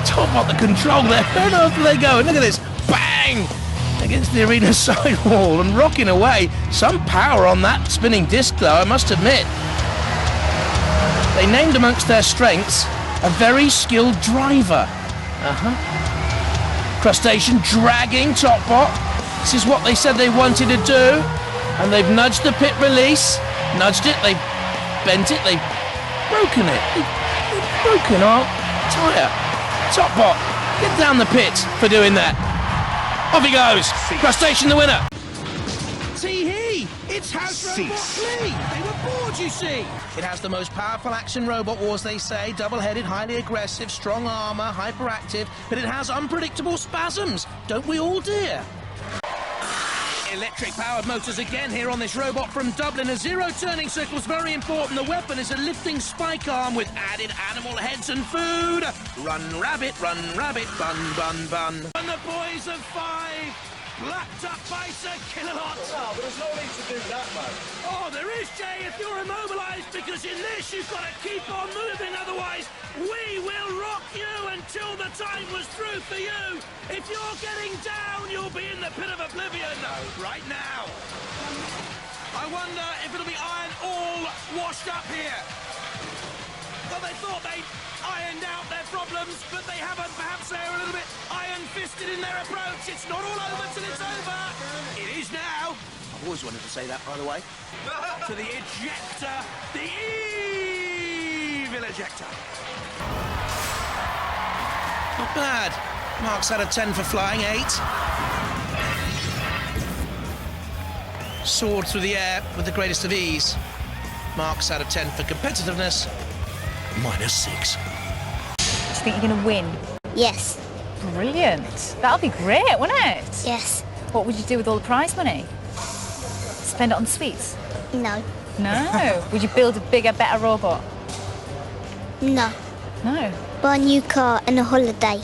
Talk about the control there. Where on earth are they going? Look at this. Bang! Against the arena sidewall and rocking away. Some power on that spinning disc, though, I must admit. They named amongst their strengths a very skilled driver. Crustacean dragging top bot. This is what they said they wanted to do. And they've nudged the pit release. Nudged it, they've bent it, they've broken it. They've broken our tyre. Top bot, get down the pit for doing that. Off he goes. Crustacean the winner. Tee-hee! It's House Robot Flea! They were bored, you see! It has the most powerful action robot wars, they say. Double-headed, highly aggressive, strong armour, hyperactive, but it has unpredictable spasms. Don't we all, dear? Electric-powered motors again here on this robot from Dublin. A zero turning circle is very important. The weapon is a lifting spike arm with added animal heads and food. Run, rabbit, bun, bun, bun. And the boys of 5, blacked up by Sir Killalot. No, but there's no need to do that, man. Oh, there is, Jay, if you're immobilised, because in this you've got to keep on moving, otherwise we will rock you until the time was through for you. If you're getting down, you'll be in the pit of oblivion right now. I wonder if it'll be iron all washed up here. Well, they thought they'd ironed out their problems, but they haven't. Perhaps they're a little bit iron-fisted in their approach. It's not all over till it's over. It is now. I've always wanted to say that, by the way. To the ejector, the evil ejector. Not bad. Marks out of 10 for flying, 8. Soared through the air with the greatest of ease. Marks out of 10 for competitiveness, -6. Do you think you're going to win? Yes. Brilliant. That'll be great, won't it? Yes. What would you do with all the prize money? Spend it on sweets? No. No. Would you build a bigger, better robot? No. No. Buy a new car and a holiday.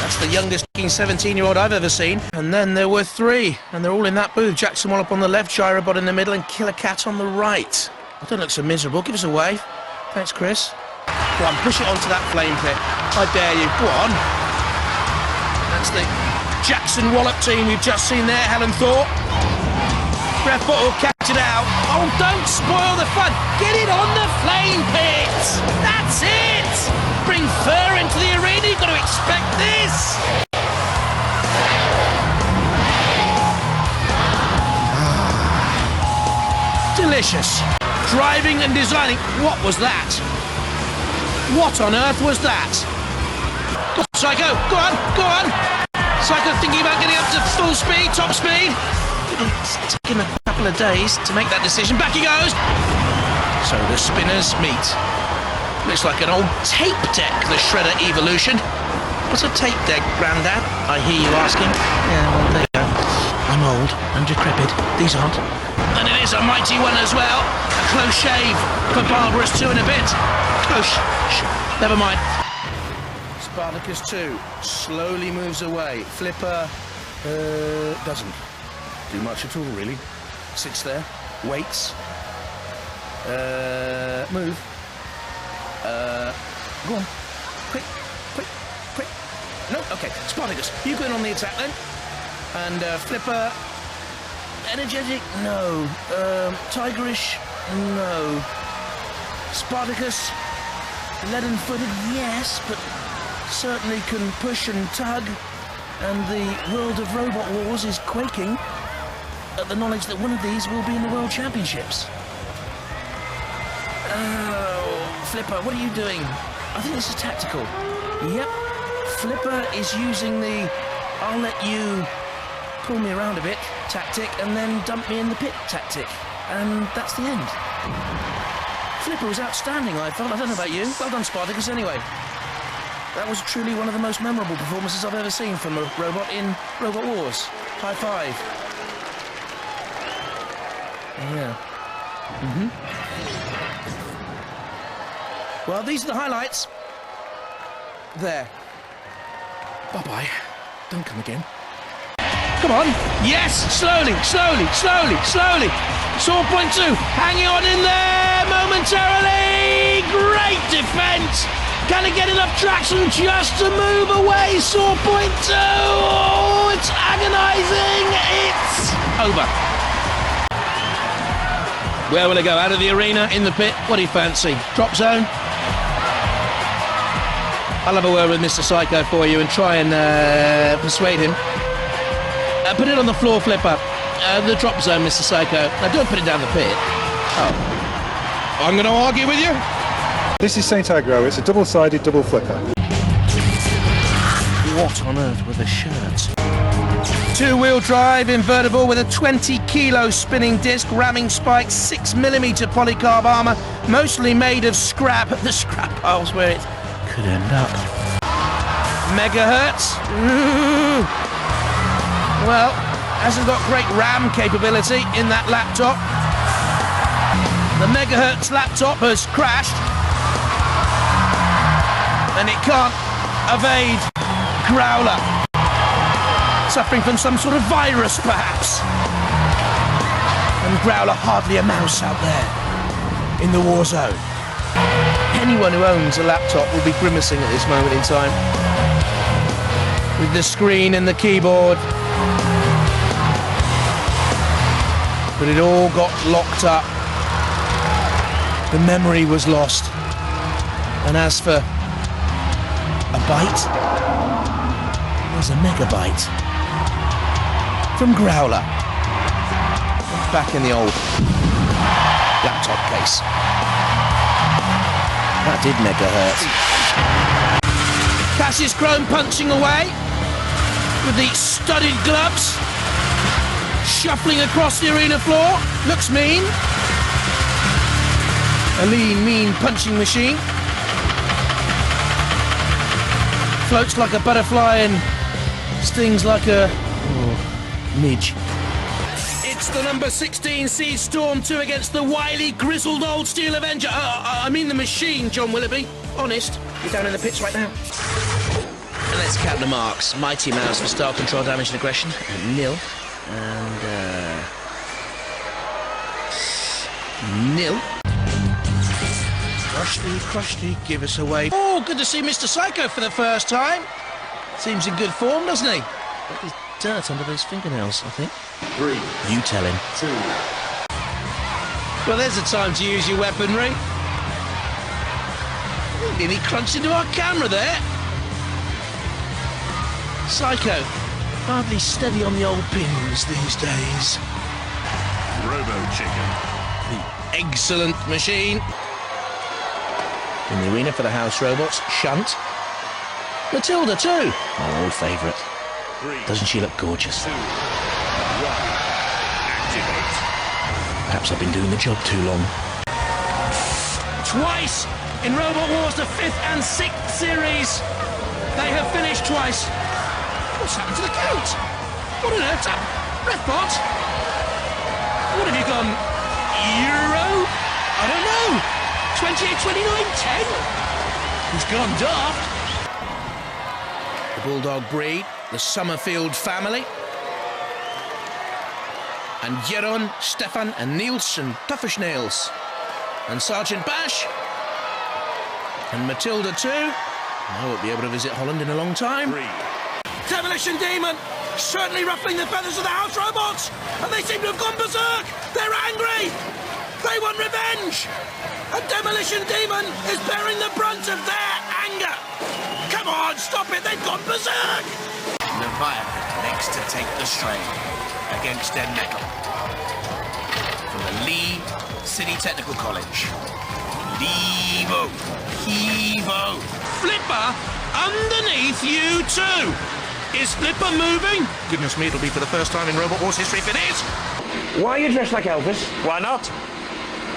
That's the youngest 17-year-old I've ever seen. And then there were 3, and they're all in that booth. Jackson Wallop on the left, Gyrobot in the middle, and Killer Cat on the right. I don't look so miserable. Give us a wave. Thanks, Chris. Go on, push it onto that flame pit. I dare you. Go on. That's the Jackson Wallop team we've just seen there. Helen Thorpe. Breath bottle, catch it out. Oh, don't spoil the fun. Get it on the flame pit. That's it. Bring fur into the arena. You've got to expect this. Delicious. Driving and designing. What was that? What on earth was that? Go on, Psycho. Go on. Go on. Psycho thinking about getting up to full speed, top speed. It's taken a couple of days to make that decision. Back he goes. So the spinners meet. Looks like an old tape deck, the Shredder Evolution. What's a tape deck, Grandad? I hear you asking. Yeah, well, there you go. I'm old and decrepit. These aren't. And it is a mighty one as well. A close shave for Barbarous 2 and a bit. Close. Never mind. Spartacus 2 slowly moves away. Flipper doesn't do much at all, really. Sits there, waits. Move. Go on. Quick. No, okay. Spartacus, you go in on the attack then. And Flipper, energetic, no. Tigerish, no. Spartacus, leaden-footed, yes, but certainly can push and tug. And the world of Robot Wars is quaking at the knowledge that one of these will be in the World Championships. Oh, Flipper, what are you doing? I think this is tactical. Yep. Flipper is using the I'll let you pull me around a bit tactic and then dump me in the pit tactic. And that's the end. Flipper was outstanding, I felt. I don't know about you. Well done, Spartacus, anyway. That was truly one of the most memorable performances I've ever seen from a robot in Robot Wars. High five. Yeah. Well, these are the highlights. There. Bye-bye. Don't come again. Come on. Yes, slowly. Sword point 2, hanging on in there momentarily. Great defence. Can it get enough traction just to move away? Sword point 2. Oh, it's agonising. It's over. Where will it go? Out of the arena, in the pit? What do you fancy? Drop zone? I'll have a word with Mr. Psycho for you and try and persuade him. Put it on the floor, Flipper. The drop zone, Mr. Psycho. Now, don't put it down the pit. Oh. I'm going to argue with you? This is St. Aggro. It's a double-sided double flipper. What on earth were the shirts? Two-wheel drive, invertible with a 20-kilo spinning disc, ramming spikes, 6mm polycarb armour, mostly made of scrap. The scrap piles where it could end up. Megahertz? Well, hasn't got great RAM capability in that laptop. The Megahertz laptop has crashed, and it can't evade Growler. Suffering from some sort of virus, perhaps. And Growler hardly a mouse out there in the war zone. Anyone who owns a laptop will be grimacing at this moment in time. With the screen and the keyboard. But it all got locked up. The memory was lost. And as for a byte, there's a megabyte from Growler. Back in the old laptop case. That did megahertz. Cassius Chrome punching away with the studded gloves, shuffling across the arena floor. Looks mean. A lean, mean punching machine. Floats like a butterfly and stings like a midge. It's the number 16 Sea Storm 2 against the wily, grizzled old Steel Avenger. I mean the machine, John Willoughby. Honest, you're down in the pits right now. And let's count the marks. Mighty Mouse for style control, damage and aggression, nil. And, nil. Krusty, give us away. Oh, good to see Mr. Psycho for the first time. Seems in good form, doesn't he? There's dirt under those fingernails, I think. 3. You tell him. 2. Well, there's a time to use your weaponry. Nearly crunched into our camera there. Psycho, hardly steady on the old pins these days. Robo Chicken. The excellent machine. In the arena for the house robots, Shunt. Matilda too, our old favourite. Doesn't she look gorgeous? 2, 1, activate. Perhaps I've been doing the job too long. Twice in Robot Wars, the 5th and 6th series. They have finished twice. What's happened to the count? What on earth? Refbot? What have you gone? Euro? I don't know. 28, 29, 10? He's gone daft. The Bulldog breed, the Summerfield family. And Jeroen, Stefan and Niels and Toughish Nails. And Sergeant Bash. And Matilda too. I won't be able to visit Holland in a long time. Demolition Demon, certainly ruffling the feathers of the house robots. And they seem to have gone berserk. They're angry. They want revenge. And Demolition Demon is bearing the brunt of their anger. Come on, stop it. They've gone berserk. Leviathan next to take the strain against their metal. From the Lee City Technical College. Levo. Hevo. Flipper underneath you too. Is Flipper moving? Goodness me, it'll be for the first time in Robot Wars history if it is. Why are you dressed like Elvis? Why not?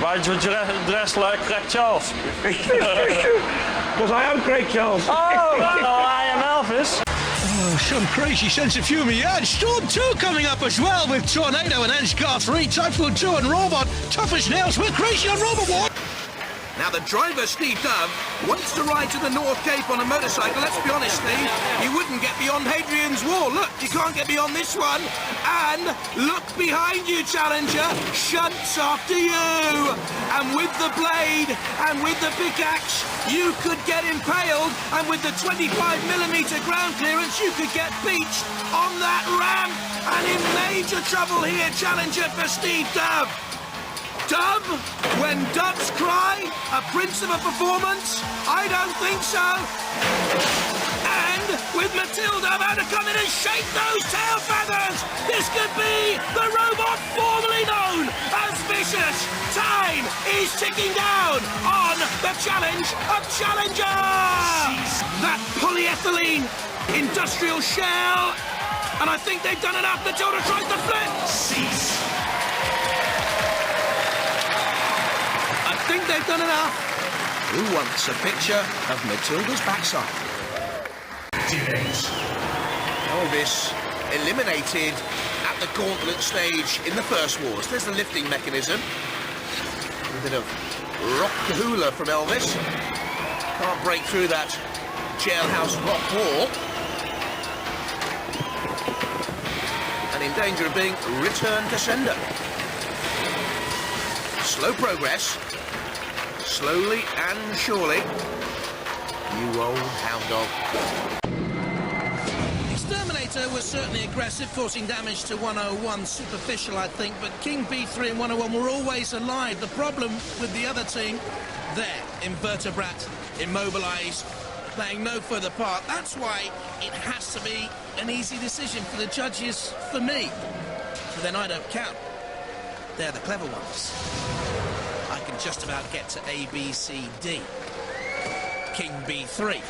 Why do you dress like Craig Charles? Because I am Craig Charles. Oh, I am Elvis. Oh, some crazy sense of humour, yeah. And Storm 2 coming up as well with Tornado and Anshgar 3, Typhoon 2 and Robot, Toughish Nails. We're crazy on Robot War. Now the driver, Steve Dove, wants to ride to the North Cape on a motorcycle. Let's be honest, Steve, he wouldn't get beyond Hadrian's Wall. Look, you can't get beyond this one. And look behind you, Challenger. Shunts after you. And with the blade and with the pickaxe, you could get impaled. And with the 25mm ground clearance, you could get beached on that ramp. And in major trouble here, Challenger, for Steve Dove. Dove? When doves cry? A prince of a performance? I don't think so. And with Matilda about to come in and shake those tail feathers, this could be the robot formerly known as Vicious. Time is ticking down on the challenge of challengers. That polyethylene industrial shell. And I think they've done enough. Matilda tries to flip. Cease. I think they've done enough. Who wants a picture of Matilda's backside? Elvis eliminated at the gauntlet stage in the first wars. There's the lifting mechanism. A bit of rock hula from Elvis. Can't break through that jailhouse rock wall. And in danger of being returned to sender. Slow progress. Slowly and surely. You old hound dog. Exterminator was certainly aggressive, forcing damage to 101. Superficial, I think, but King B3 and 101 were always alive. The problem with the other team, there, Invertebrat, immobilised, playing no further part. That's why it has to be an easy decision for the judges, for me. But then I don't count. They're the clever ones. I can just about get to A, B, C, D. King B3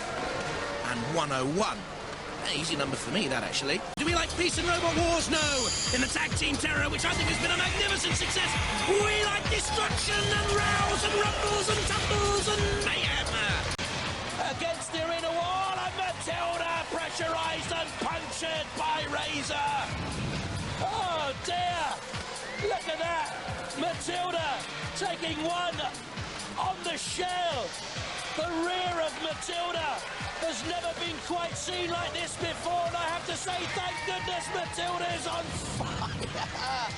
and 101. An easy number for me, that, actually. Do we like Peace and Robot Wars? No. In the Tag Team Terror, which I think has been a magnificent success, we like destruction and rows and rumbles and tumbles and mayhem. Against the arena wall, and Matilda pressurised and punctured by Razor. Oh, dear. Look at that. Matilda taking one on the shell. The rear of Matilda has never been quite seen like this before, and I have to say, thank goodness Matilda is on fire.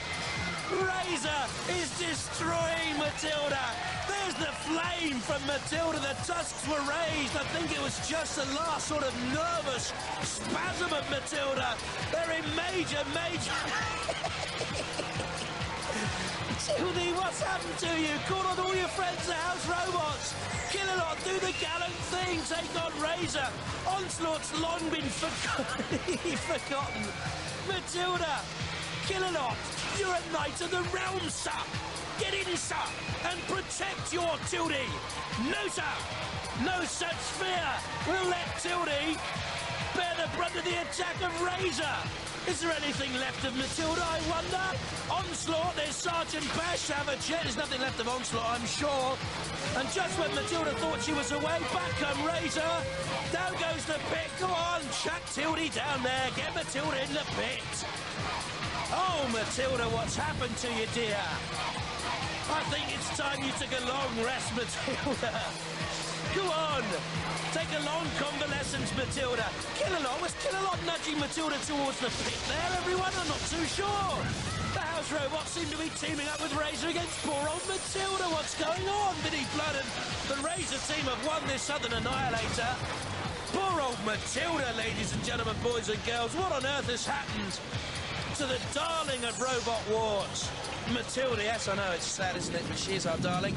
Razor is destroying Matilda. There's the flame from Matilda. The tusks were raised. I think it was just the last sort of nervous spasm of Matilda. They're in major... Tildy, what's happened to you? Call on all your friends, the house robots. Kill a lot, do the gallant thing, take on Razor. Onslaught's long been forgotten. Matilda, kill a lot. You're a knight of the realm, sir. Get in, sir, and protect your Tildy. No, sir, no such fear. We'll let Tildy bear the brunt of the attack of Razor. Is there anything left of Matilda, I wonder? Onslaught, there's Sergeant Bash to have a check. There's nothing left of Onslaught, I'm sure. And just when Matilda thought she was away, back come Razor. Down goes the pit. Go on, chuck Tildy down there. Get Matilda in the pit. Oh, Matilda, what's happened to you, dear? I think it's time you took a long rest, Matilda. Go on. Take a long convalescence, Matilda. Kill-a-lot, was Kill-a-lot nudging Matilda towards the pit there, everyone? I'm not too sure. The house robots seem to be teaming up with Razor against poor old Matilda. What's going on? Vinnie Blood and the Razor team have won this Southern Annihilator. Poor old Matilda, ladies and gentlemen, boys and girls. What on earth has happened to the darling of Robot Wars? Matilda, yes, I know, it's sad, isn't it? But she is our darling.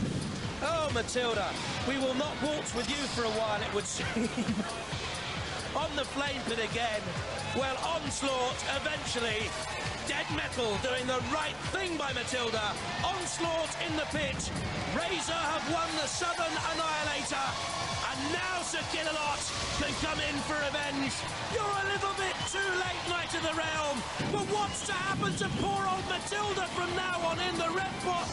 Oh, Matilda, we will not waltz with you for a while, it would seem. On the flame pit again. Well, Onslaught, eventually. Dead Metal doing the right thing by Matilda. Onslaught in the pit. Razor have won the Southern Annihilator. And now Sir Kill-a-lot can come in for revenge. You're a little bit too late, Knight of the Realm. But what's to happen to poor old Matilda from now on in the red pot?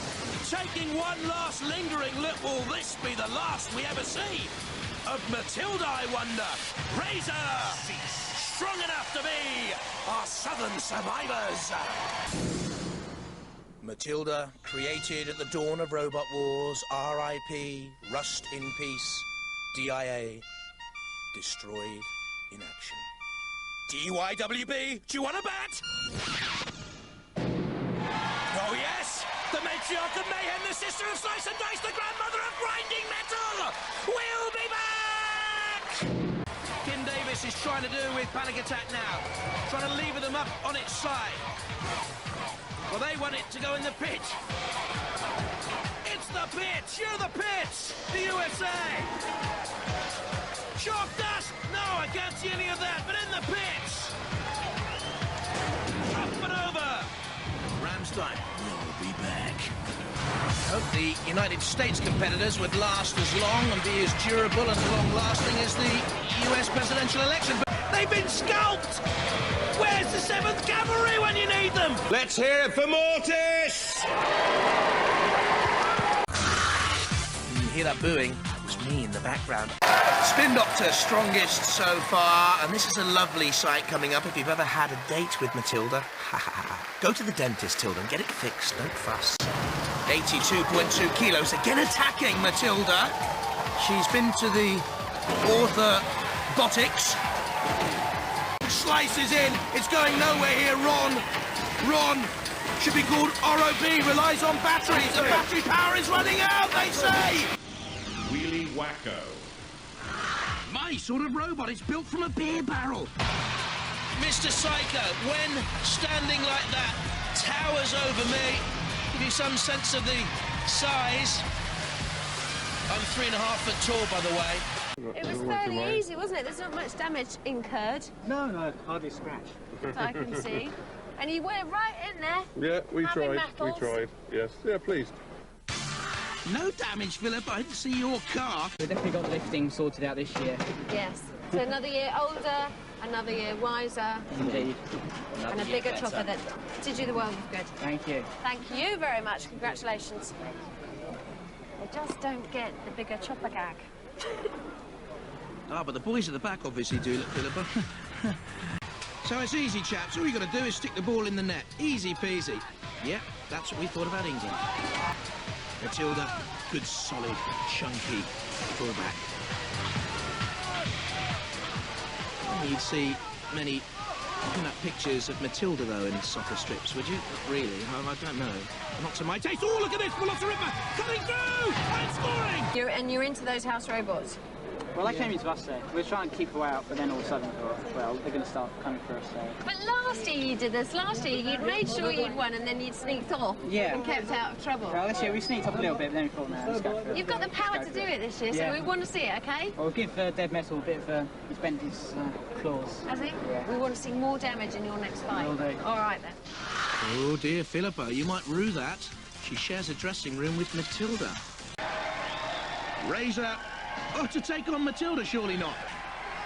Taking one last lingering look. Will this be the last we ever see of Matilda, I wonder? Razor, strong enough to be our Southern survivors. Matilda, created at the dawn of Robot Wars, R.I.P., rust in peace, DIA, destroyed in action. DYWB, do you want a bat? Oh yes, the matriarch of mayhem, the sister of slice and dice, the grandmother of grinding metal, will be back! Kim Davis is trying to do with Panic Attack now, trying to lever them up on its side. Well, they want it to go in the pit. It's the pit! You're the pit! The USA! Chalk dust? No, I can't see any of that, but in the pit! Up and over! Ramstein will be back. Hope the United States competitors would last as long and be as durable and long-lasting as the US presidential election, but they've been scalped! Where's the 7th Cavalry when you need them? Let's hear it for Mortis! You hear that booing? That was me in the background. Spin Doctor, strongest so far, and this is a lovely sight coming up if you've ever had a date with Matilda. Go to the dentist, Tilda, and get it fixed, don't fuss. 82.2 kilos, again attacking Matilda. She's been to the orthobotics. Slices in, it's going nowhere here, Ron should be called ROB, relies on batteries, the battery power is running out, they say! Wheelie Wacko. My sort of robot, it's built from a beer barrel. Mr. Psycho, when standing like that, towers over me, give you some sense of the size. I'm 3.5 foot tall, by the way. It was fairly easy, wasn't it? There's not much damage incurred. No, hardly a scratch. That I can see. And you went right in there. Yeah, we tried. Metals. We tried. Yes. Yeah, pleased. No damage, Philip. I didn't see your car. We've definitely got lifting sorted out this year. Yes. So another year older, another year wiser. Indeed. And a bigger chopper that did you the world of good. Thank you. Thank you very much. Congratulations. They just don't get the bigger chopper gag. Ah, but the boys at the back obviously do, look, Philippa. So it's easy, chaps. All you got to do is stick the ball in the net. Easy peasy. Yep, that's what we thought about England. Matilda, good, solid, chunky fullback. You'd see many pictures of Matilda, though, in soccer strips, would you? Not really. I don't know. Not to my taste. Oh, look at this! Velociraptor coming through and scoring! You're into those house robots? Well, I came into us there. We were trying to keep her out, but then all of a sudden, well, they're going to start coming for us, so... But last year you did this. Last year you'd made sure you'd won and then you'd sneaked off and kept out of trouble. Well, this year we sneaked off a little bit, but then we thought, no, let's go for it. You've got the power to do it this year, so we want to see it, OK? Well, we'll give Dead Metal a bit of he's bent his claws. Has he? Yeah. We want to see more damage in your next fight. Will do. All right, then. Oh, dear, Philippa, you might rue that. She shares a dressing room with Matilda. Razor. Oh, to take on Matilda, surely not.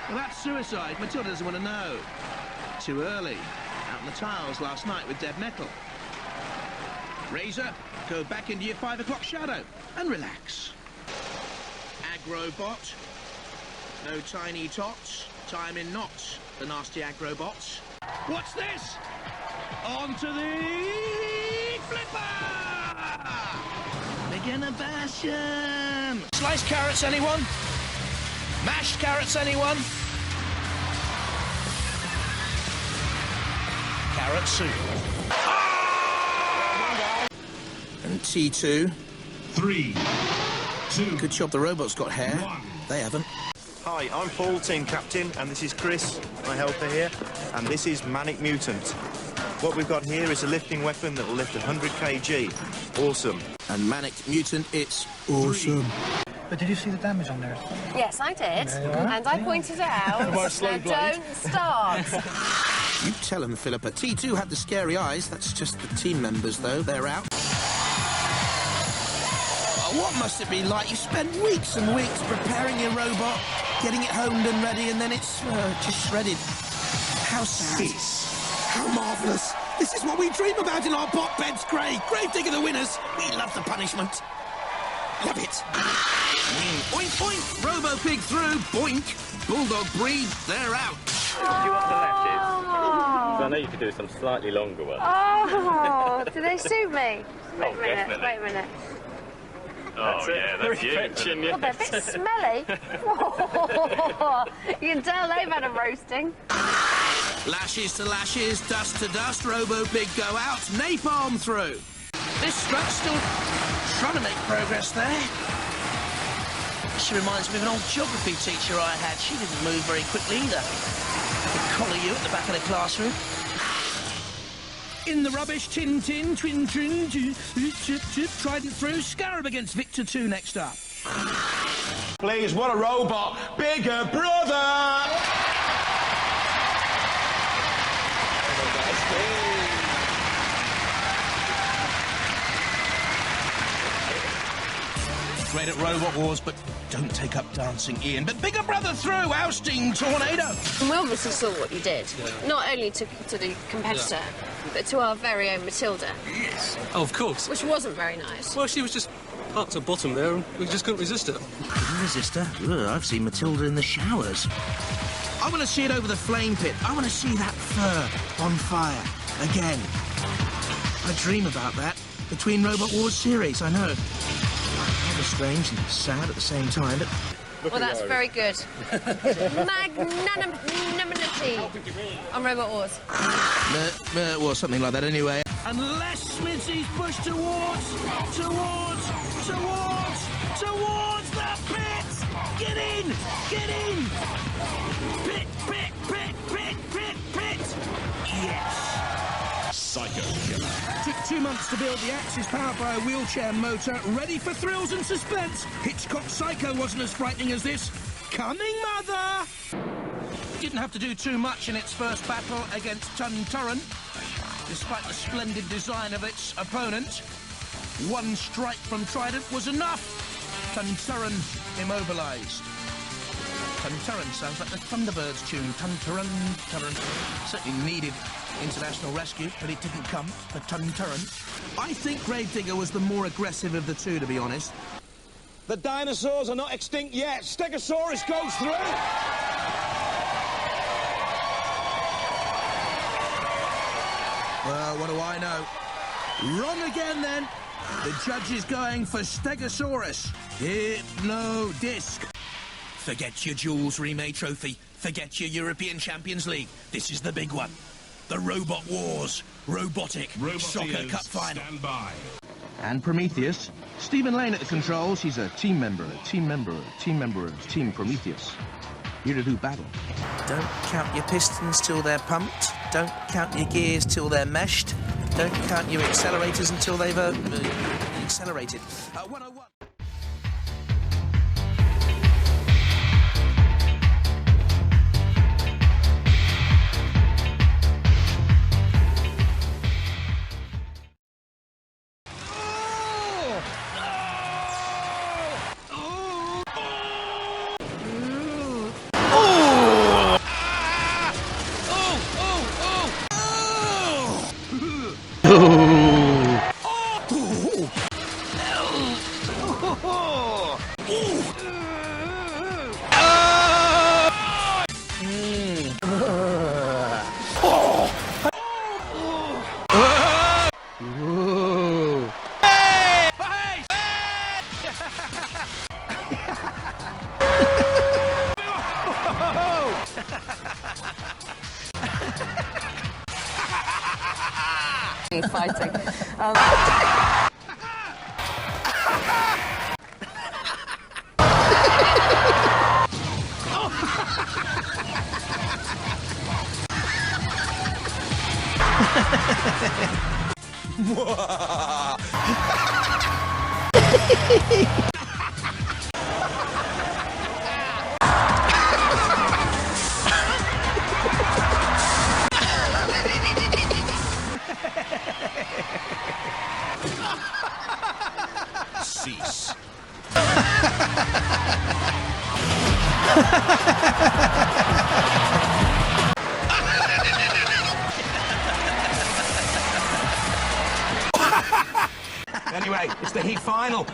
Well, that's suicide. Matilda doesn't want to know. Too early. Out on the tiles last night with dead metal. Razor, go back into your 5 o'clock shadow and relax. Agrobot. No tiny tots. Time in knots. The nasty agrobots. What's this? On to the flipper! Beginner version. Sliced carrots, anyone? Mashed carrots, anyone? Carrot soup. And T2. 3, 2. Good job the robots got hair. 1. They haven't. Hi, I'm Paul, team captain, and this is Chris, my helper here, and this is Manic Mutant. What we've got here is a lifting weapon that will lift 100 kg. Awesome. And Manic Mutant, it's awesome. But did you see the damage on there? Yes, I did. And I pointed out. Now don't start. You tell them, Philippa. T2 had the scary eyes. That's just the team members, though. They're out. What must it be like? You spend weeks and weeks preparing your robot, getting it homed and ready, and then it's just shredded. How sad. How marvellous. This is what we dream about in our bot beds, Grave. Gravedigger the winners. We love the punishment. Love it. Oink, oink. Robo Pig through. Boink. Bulldog breed. They're out. Do you want the lashes? I know you could do some slightly longer ones. Oh, do they suit me? Wait a minute, definitely. wait a minute. Oh, yeah, that's you. Oh, they're a bit smelly. You can tell they've had a roasting. Lashes to lashes, dust to dust, Robo Pig go out, napalm through. This strut's still trying to make progress there. She reminds me of an old geography teacher I had. She didn't move very quickly either. They'd collar you at the back of the classroom. In the rubbish, Tintin, Twin Trin, Trident through, Scarab against Victor 2 next up. Please, what a robot! Bigger brother! Great at Robot Wars, but don't take up dancing, Ian. But Bigger Brother through, ousting Tornado. We obviously saw what you did. Not only to the competitor, but to our very own Matilda. Yes. Oh, of course. Which wasn't very nice. Well, she was just parked at the bottom there and we just couldn't resist her. Couldn't resist her? Ugh, I've seen Matilda in the showers. I want to see it over the flame pit. I want to see that fur on fire again. I dream about that between Robot Wars series, I know. Rather strange and sad at the same time, but... Well, that's very good. Magnanimity on Robot Wars. Well, something like that anyway. Unless Smitsy's pushed towards the pit! Get in! Get in! Pit! Yes! Psycho Killer. Took 2 months to build the Axis powered by a wheelchair motor, ready for thrills and suspense. Hitchcock Psycho wasn't as frightening as this. Coming, mother! Didn't have to do too much in its first battle against Tunturan, despite the splendid design of its opponent. 1 strike from Trident was enough. Tunturan immobilised. Tunturan sounds like the Thunderbirds tune. Tunturan. Certainly needed international rescue, but it didn't come for Tunturan. I think Gravedigger was the more aggressive of the two, to be honest. The dinosaurs are not extinct yet. Stegosaurus goes through. Well, what do I know? Wrong again, then. The judge is going for Stegosaurus. Hypno Disc. Forget your Jules Remade Trophy. Forget your European Champions League. This is the big one. The Robot Wars Robotic Soccer Cup Final. Stand by. And Prometheus. Stephen Lane at the controls. He's a team member of Team Prometheus. Here to do battle. Don't count your pistons till they're pumped. Don't count your gears till they're meshed. Don't count your accelerators until they've accelerated. 101. Fighting. Cease. Anyway, it's the heat final.